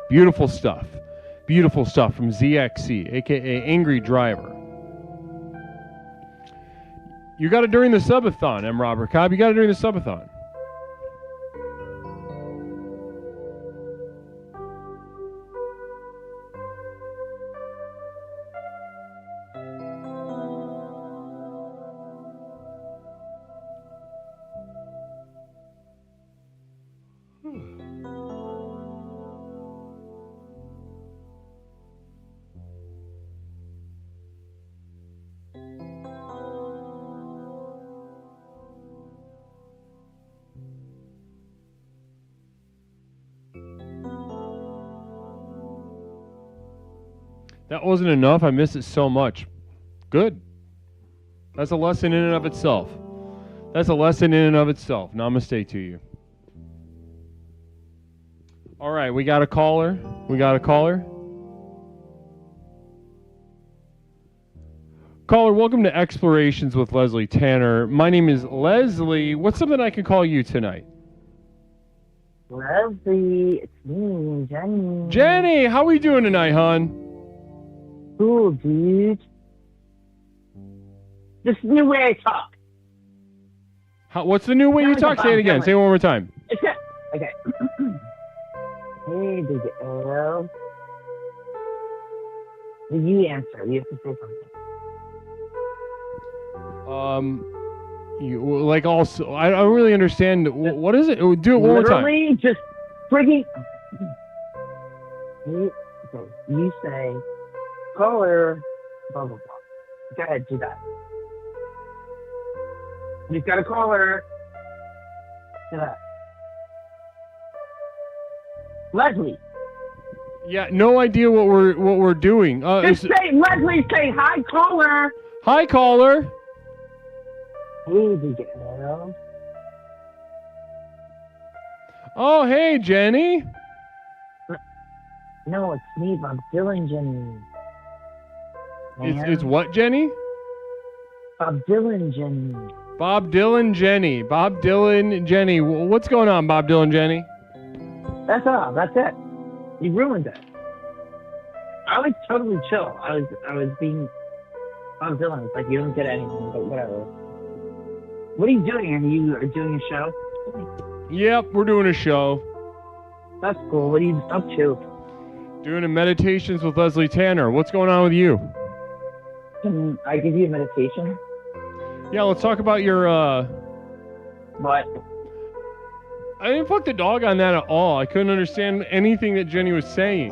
Beautiful stuff from ZXC, aka Angry Driver. You got it during the subathon, M. Robert Cobb. You got it during the subathon. That wasn't enough. I missed it so much. Good. That's a lesson in and of itself. Namaste to you. All right, we got a caller. Caller, welcome to Explorations with Leslie Tanner. My name is Leslie. What's something I can call you tonight? Leslie, it's me, Jenny. Jenny, how we doing tonight, hon? Cool, dude. This is the new way I talk. What's the new way you talk? Say it again. Say it one more time. Okay. Hey, big L. You answer. You have to say something. You like also. I don't really understand. What is it? Do it one more time. Literally, just freaking. You say. Caller, blah, blah, blah. Go ahead, do that. You've got a caller. Do that. Leslie. Yeah, no idea what we're doing. Just say, Leslie, say, hi, caller. Hi, caller. Hey, Miguel. Oh, hey, Jenny. No, it's me, Bob Dylan, Jenny. It's what, Jenny? Bob Dylan, Jenny. Bob Dylan, Jenny. What's going on, Bob Dylan, Jenny? That's all. That's it. You ruined it. I was totally chill. I was being Bob Dylan. It's like you don't get anything, but whatever. What are you doing? Are you doing a show? Yep, we're doing a show. That's cool. What are you up to? Doing a Meditations with Leslie Tanner. What's going on with you? Can I give you a meditation? Yeah, let's talk about your, What? I didn't fuck the dog on that at all. I couldn't understand anything that Jenny was saying.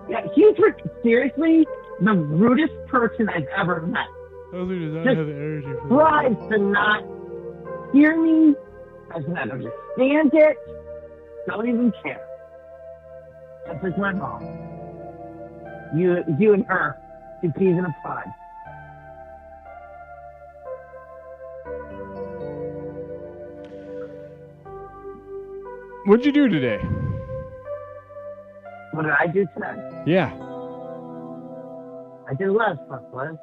Yeah, he's seriously the rudest person I've ever met. Leslie does not Just have the energy for that. tries to not hear me, doesn't understand it, don't even care. That's like my mom. You and her, 2 peas in a pod. What'd you do today? What did I do today? Yeah. I did a lot of stuff, Liz.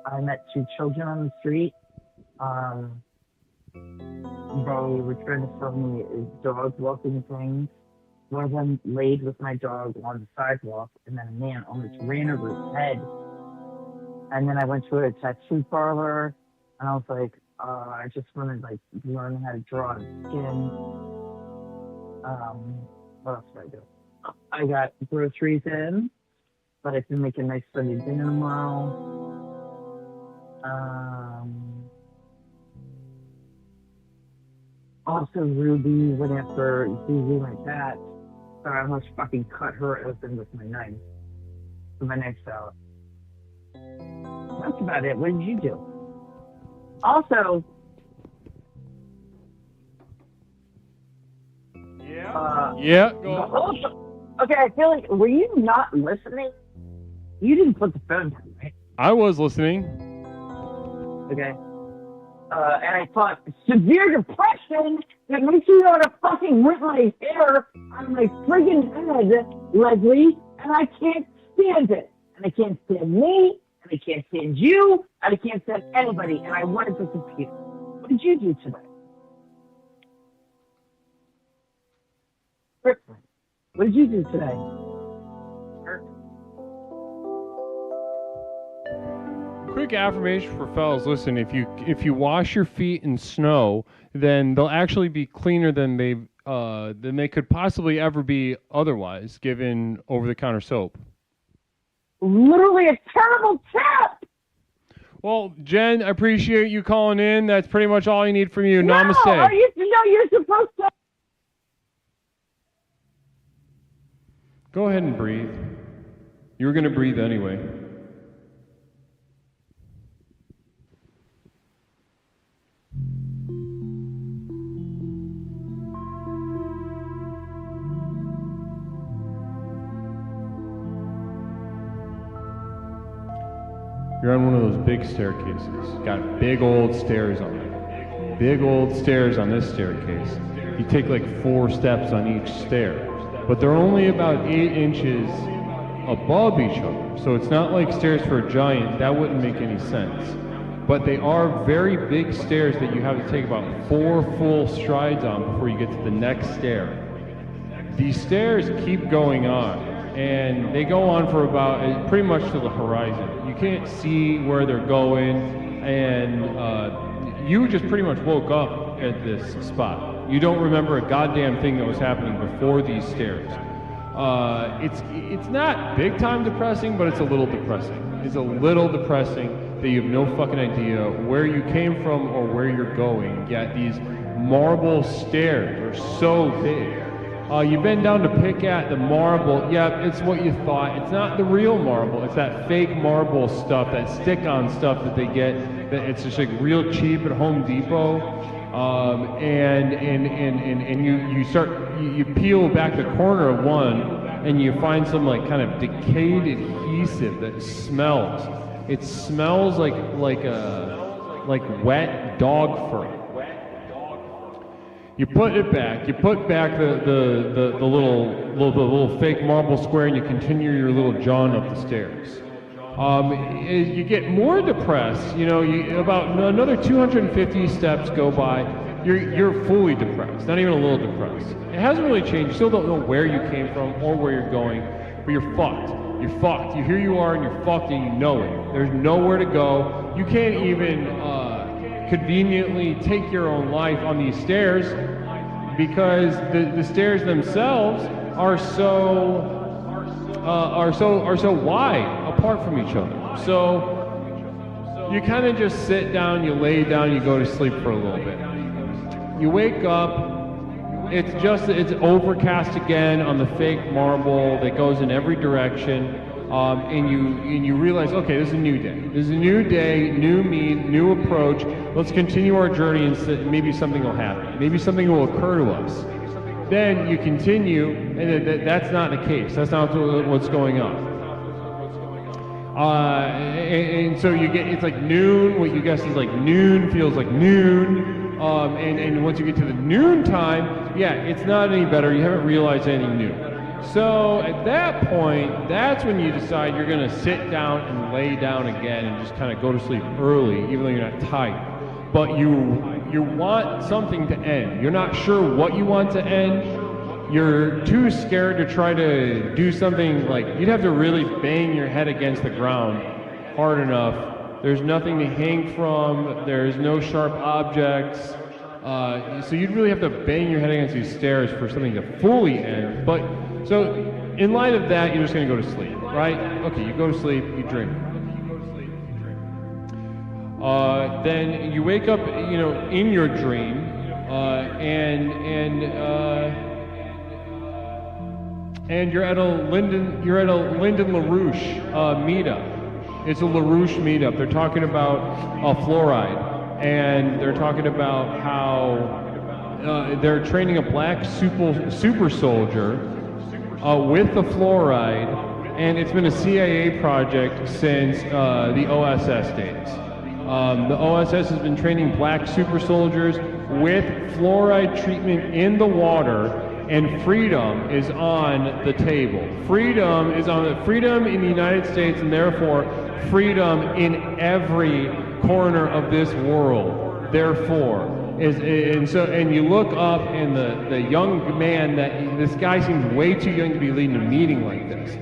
I met 2 children on the street. They were trying to sell me dog walking things. One of them laid with my dog on the sidewalk, and then a man almost ran over his head. And then I went to a tattoo parlor, and I was like, I just want to like learn how to draw on skin. What else did I do? I got groceries in, but I can make a nice Sunday dinner tomorrow. Also, Ruby went after Zuzu, my cat, so I almost fucking cut her open with my knife. With my knife out. That's about it. What did you do? Also, Yeah, go on. Okay, I feel like, were you not listening? You didn't put the phone down, right? I was listening. Okay. And I thought, severe depression that makes you want to fucking rip my hair on my friggin' head, Leslie, and I can't stand it. And I can't stand me, and I can't stand you, and I can't stand anybody, and I want to disappear. What did you do today? What did you do today? Quick affirmation for fellas. Listen, if you wash your feet in snow, then they'll actually be cleaner than they could possibly ever be otherwise, given over-the-counter soap. Literally a terrible tip. Well, Jen, I appreciate you calling in. That's pretty much all I need from you. No, Namaste. you're supposed to. Go ahead and breathe. You were going to breathe anyway. You're on one of those big staircases. Got big old stairs on it. Big old stairs on this staircase. You take like 4 steps on each stair. But they're only about 8 inches above each other. So it's not like stairs for a giant. That wouldn't make any sense. But they are very big stairs that you have to take about 4 full strides on before you get to the next stair. These stairs keep going on. And they go on for about pretty much to the horizon. You can't see where they're going. And you just pretty much woke up at this spot. You don't remember a goddamn thing that was happening before these stairs. It's not big time depressing, but it's a little depressing. It's a little depressing that you have no fucking idea where you came from or where you're going. Yet these marble stairs are so big. You've been down to pick at the marble. Yeah, it's what you thought. It's not the real marble. It's that fake marble stuff, that stick-on stuff that they get. That it's just like real cheap at Home Depot. And you peel back the corner of one, and you find some like kind of decayed adhesive that smells. It smells like wet dog fur. You put it back. You put back the little fake marble square, and you continue your little jaunt up the stairs. You get more depressed. You know, about another 250 steps go by. You're fully depressed. Not even a little depressed. It hasn't really changed. You still don't know where you came from or where you're going, but you're fucked. You're fucked. Here you are, and you're fucked, and you know it. There's nowhere to go. You can't even conveniently take your own life on these stairs because the stairs themselves are so wide apart from each other. So you kind of just sit down, you lay down, you go to sleep for a little bit. You wake up, it's overcast again on the fake marble that goes in every direction. And you realize, okay, this is a new day. This is a new day, new me, new approach. Let's continue our journey and maybe something will happen. Maybe something will occur to us. Then you continue, and that's not the case. That's not what's going on. And so it's like noon. What you guess is like noon feels like noon. And once you get to the noon time, yeah, it's not any better. You haven't realized anything new. So at that point, that's when you decide you're going to sit down and lay down again and just kind of go to sleep early, even though you're not tired. But you want something to end. You're not sure what you want to end. You're too scared to try to do something like, you'd have to really bang your head against the ground hard enough. There's nothing to hang from. There's no sharp objects. So you'd really have to bang your head against these stairs for something to fully end. But so in light of that, you're just going to go to sleep, right? Okay, you go to sleep, you drink. Then you wake up, in your dream, and you're at a Lyndon LaRouche meetup. It's a LaRouche meetup. They're talking about fluoride, and they're talking about how they're training a black super soldier with the fluoride, and it's been a CIA project since the OSS days. The OSS has been training black super soldiers with fluoride treatment in the water, and freedom is on the table. Freedom in the United States, and therefore freedom in every corner of this world. Therefore, and you look up, and the young man, this guy seems way too young to be leading a meeting like this.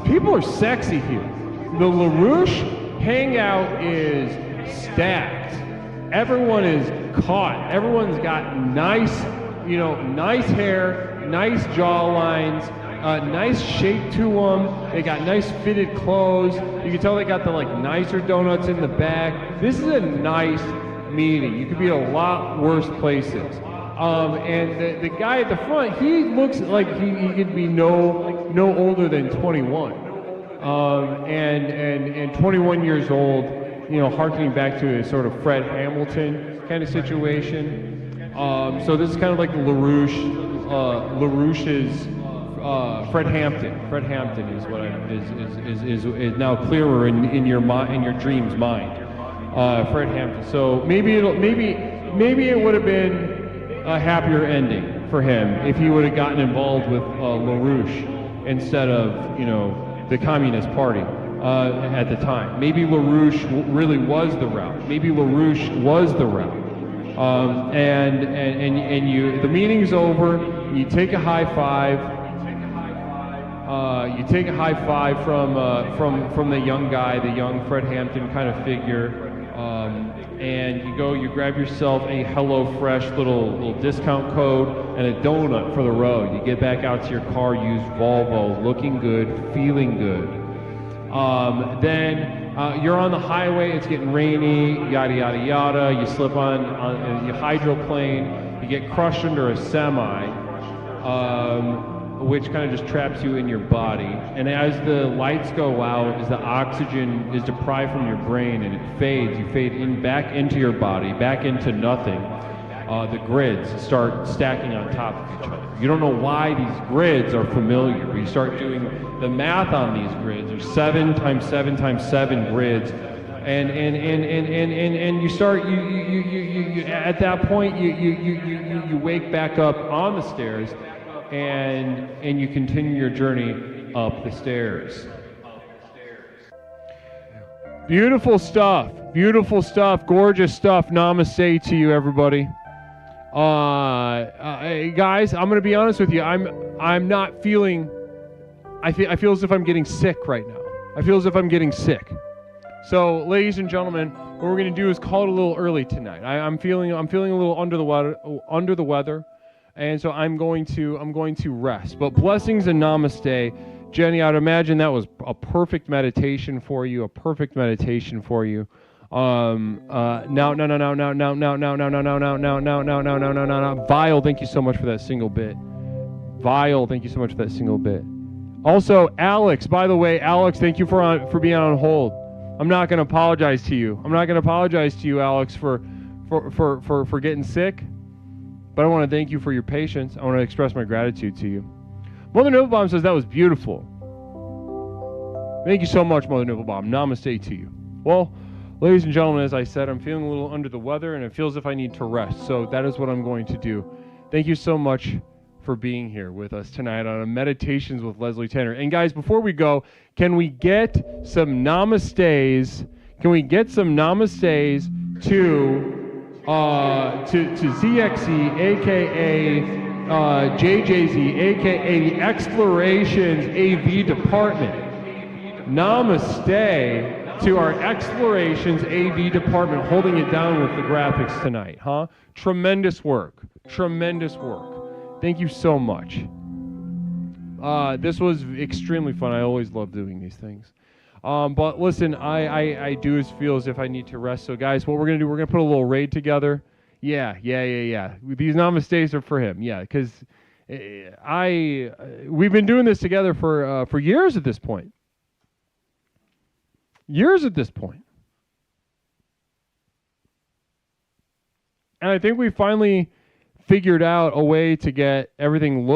People are sexy here. The LaRouche hangout is stacked. Everyone is caught. Everyone's got nice hair, nice jawlines, nice shape to them. They got nice fitted clothes. You can tell they got the nicer donuts in the back. This is a nice meeting. You could be at a lot worse places. And the guy at the front, he looks like he could be no older than 21. And 21 years old, harkening back to a sort of Fred Hamilton kind of situation. So this is kind of like LaRouche's Fred Hampton. Fred Hampton is what is now clearer in your dream's mind. Fred Hampton. So maybe it would have been a happier ending for him if he would have gotten involved with LaRouche instead of the Communist Party at the time. Maybe LaRouche really was the route. Maybe LaRouche was the route. The meeting's over. You take a high five. From the young guy, the young Fred Hampton kind of figure. And you grab yourself a HelloFresh little discount code and a donut for the road. You get back out to your car, use Volvo, looking good, feeling good. Then you're on the highway, it's getting rainy, yada, yada, yada. You slip on your hydroplane, you get crushed under a semi, which kind of just traps you in your body. And as the lights go out, as the oxygen is deprived from your brain and it fades, you fade back into your body, back into nothing. The grids start stacking on top of each other. You don't know why these grids are familiar, but you start doing the math on these grids. There's 7 times 7 times 7 grids, and you start you at that point you wake back up on the stairs, and you continue your journey up the stairs. Beautiful stuff, gorgeous stuff. Namaste to you, everybody. Guys, I'm gonna be honest with you. I'm not feeling. I feel as if I'm getting sick right now. I feel as if I'm getting sick. So, ladies and gentlemen, what we're gonna do is call it a little early tonight. I'm feeling a little under the weather, and so I'm going to rest. But blessings and namaste, Jenny. I'd imagine that was a perfect meditation for you. Now. Vile, thank you so much for that single bit. Also, Alex, by the way, thank you for being on hold. I'm not going to apologize to you. Alex, for getting sick. But I want to thank you for your patience. I want to express my gratitude to you. Mother Nibblebomb says that was beautiful. Thank you so much, Mother Nibblebomb. Namaste to you. Well, Ladies and gentlemen, as I said, I'm feeling a little under the weather and it feels as if I need to rest. So that is what I'm going to do. Thank you so much for being here with us tonight on a Meditations with Leslie Tanner. And guys, before we go, can we get some namaste? Can we get some namaste to ZXE, aka JJZ, aka the Explorations AV Department? Namaste to our Explorations AV Department, holding it down with the graphics tonight, huh? Tremendous work. Tremendous work. Thank you so much. This was extremely fun. I always love doing these things. But listen, I do feel as if I need to rest. So guys, what we're going to do, we're going to put a little raid together. Yeah. These namaste are for him. Yeah, because we've been doing this together for years at this point. And I think we finally figured out a way to get everything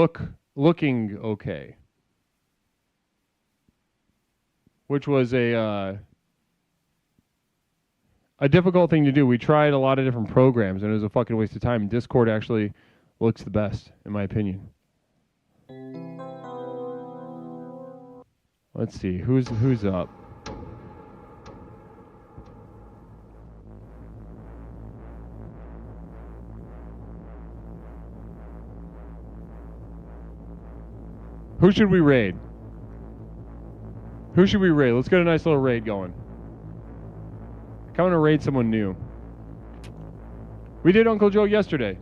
looking okay. Which was a difficult thing to do. We tried a lot of different programs and it was a fucking waste of time. Discord actually looks the best, in my opinion. Let's see, who's up? Who should we raid? Let's get a nice little raid going. I want to raid someone new. We did Uncle Joe yesterday.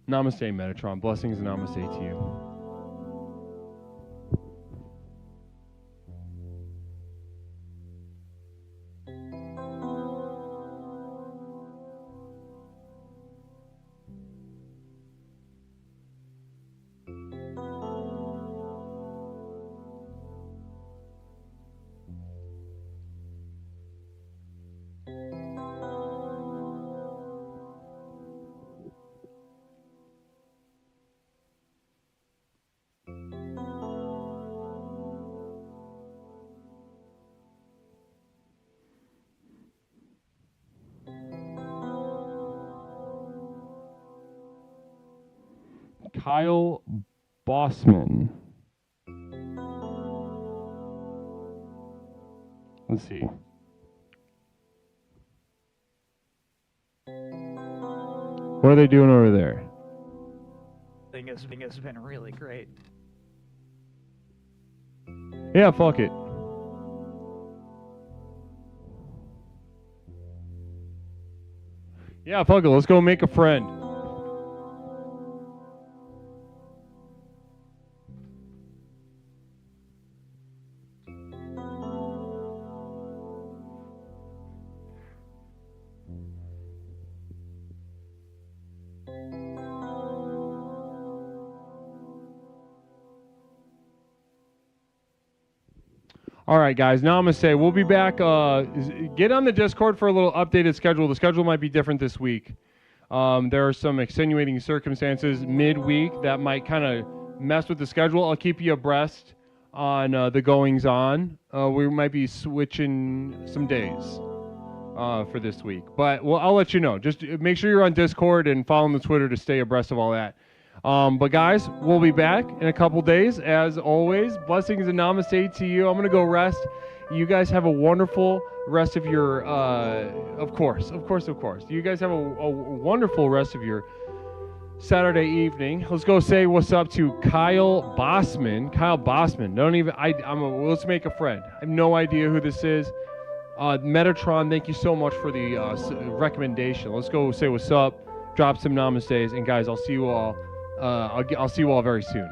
Namaste, Metatron. Blessings and namaste to you. Kyle Bossman. Let's see. What are they doing over there? Thing has been really great. Yeah, fuck it. Yeah, fuck it. Let's go make a friend. All right, guys, namaste. We'll be back. Get on the Discord for a little updated schedule. The schedule might be different this week. There are some extenuating circumstances midweek that might kind of mess with the schedule. I'll keep you abreast on the goings on. We might be switching some days for this week. But I'll let you know. Just make sure you're on Discord and follow the Twitter to stay abreast of all that. But guys, we'll be back in a couple days. As always, blessings and namaste to you. I'm going to go rest. You guys have a wonderful rest of your, of course. You guys have a wonderful rest of your Saturday evening. Let's go say what's up to Kyle Bossman. Let's make a friend. I have no idea who this is. Metatron, thank you so much for the recommendation. Let's go say what's up, drop some namastes, and guys, I'll see you all. I'll see you all very soon.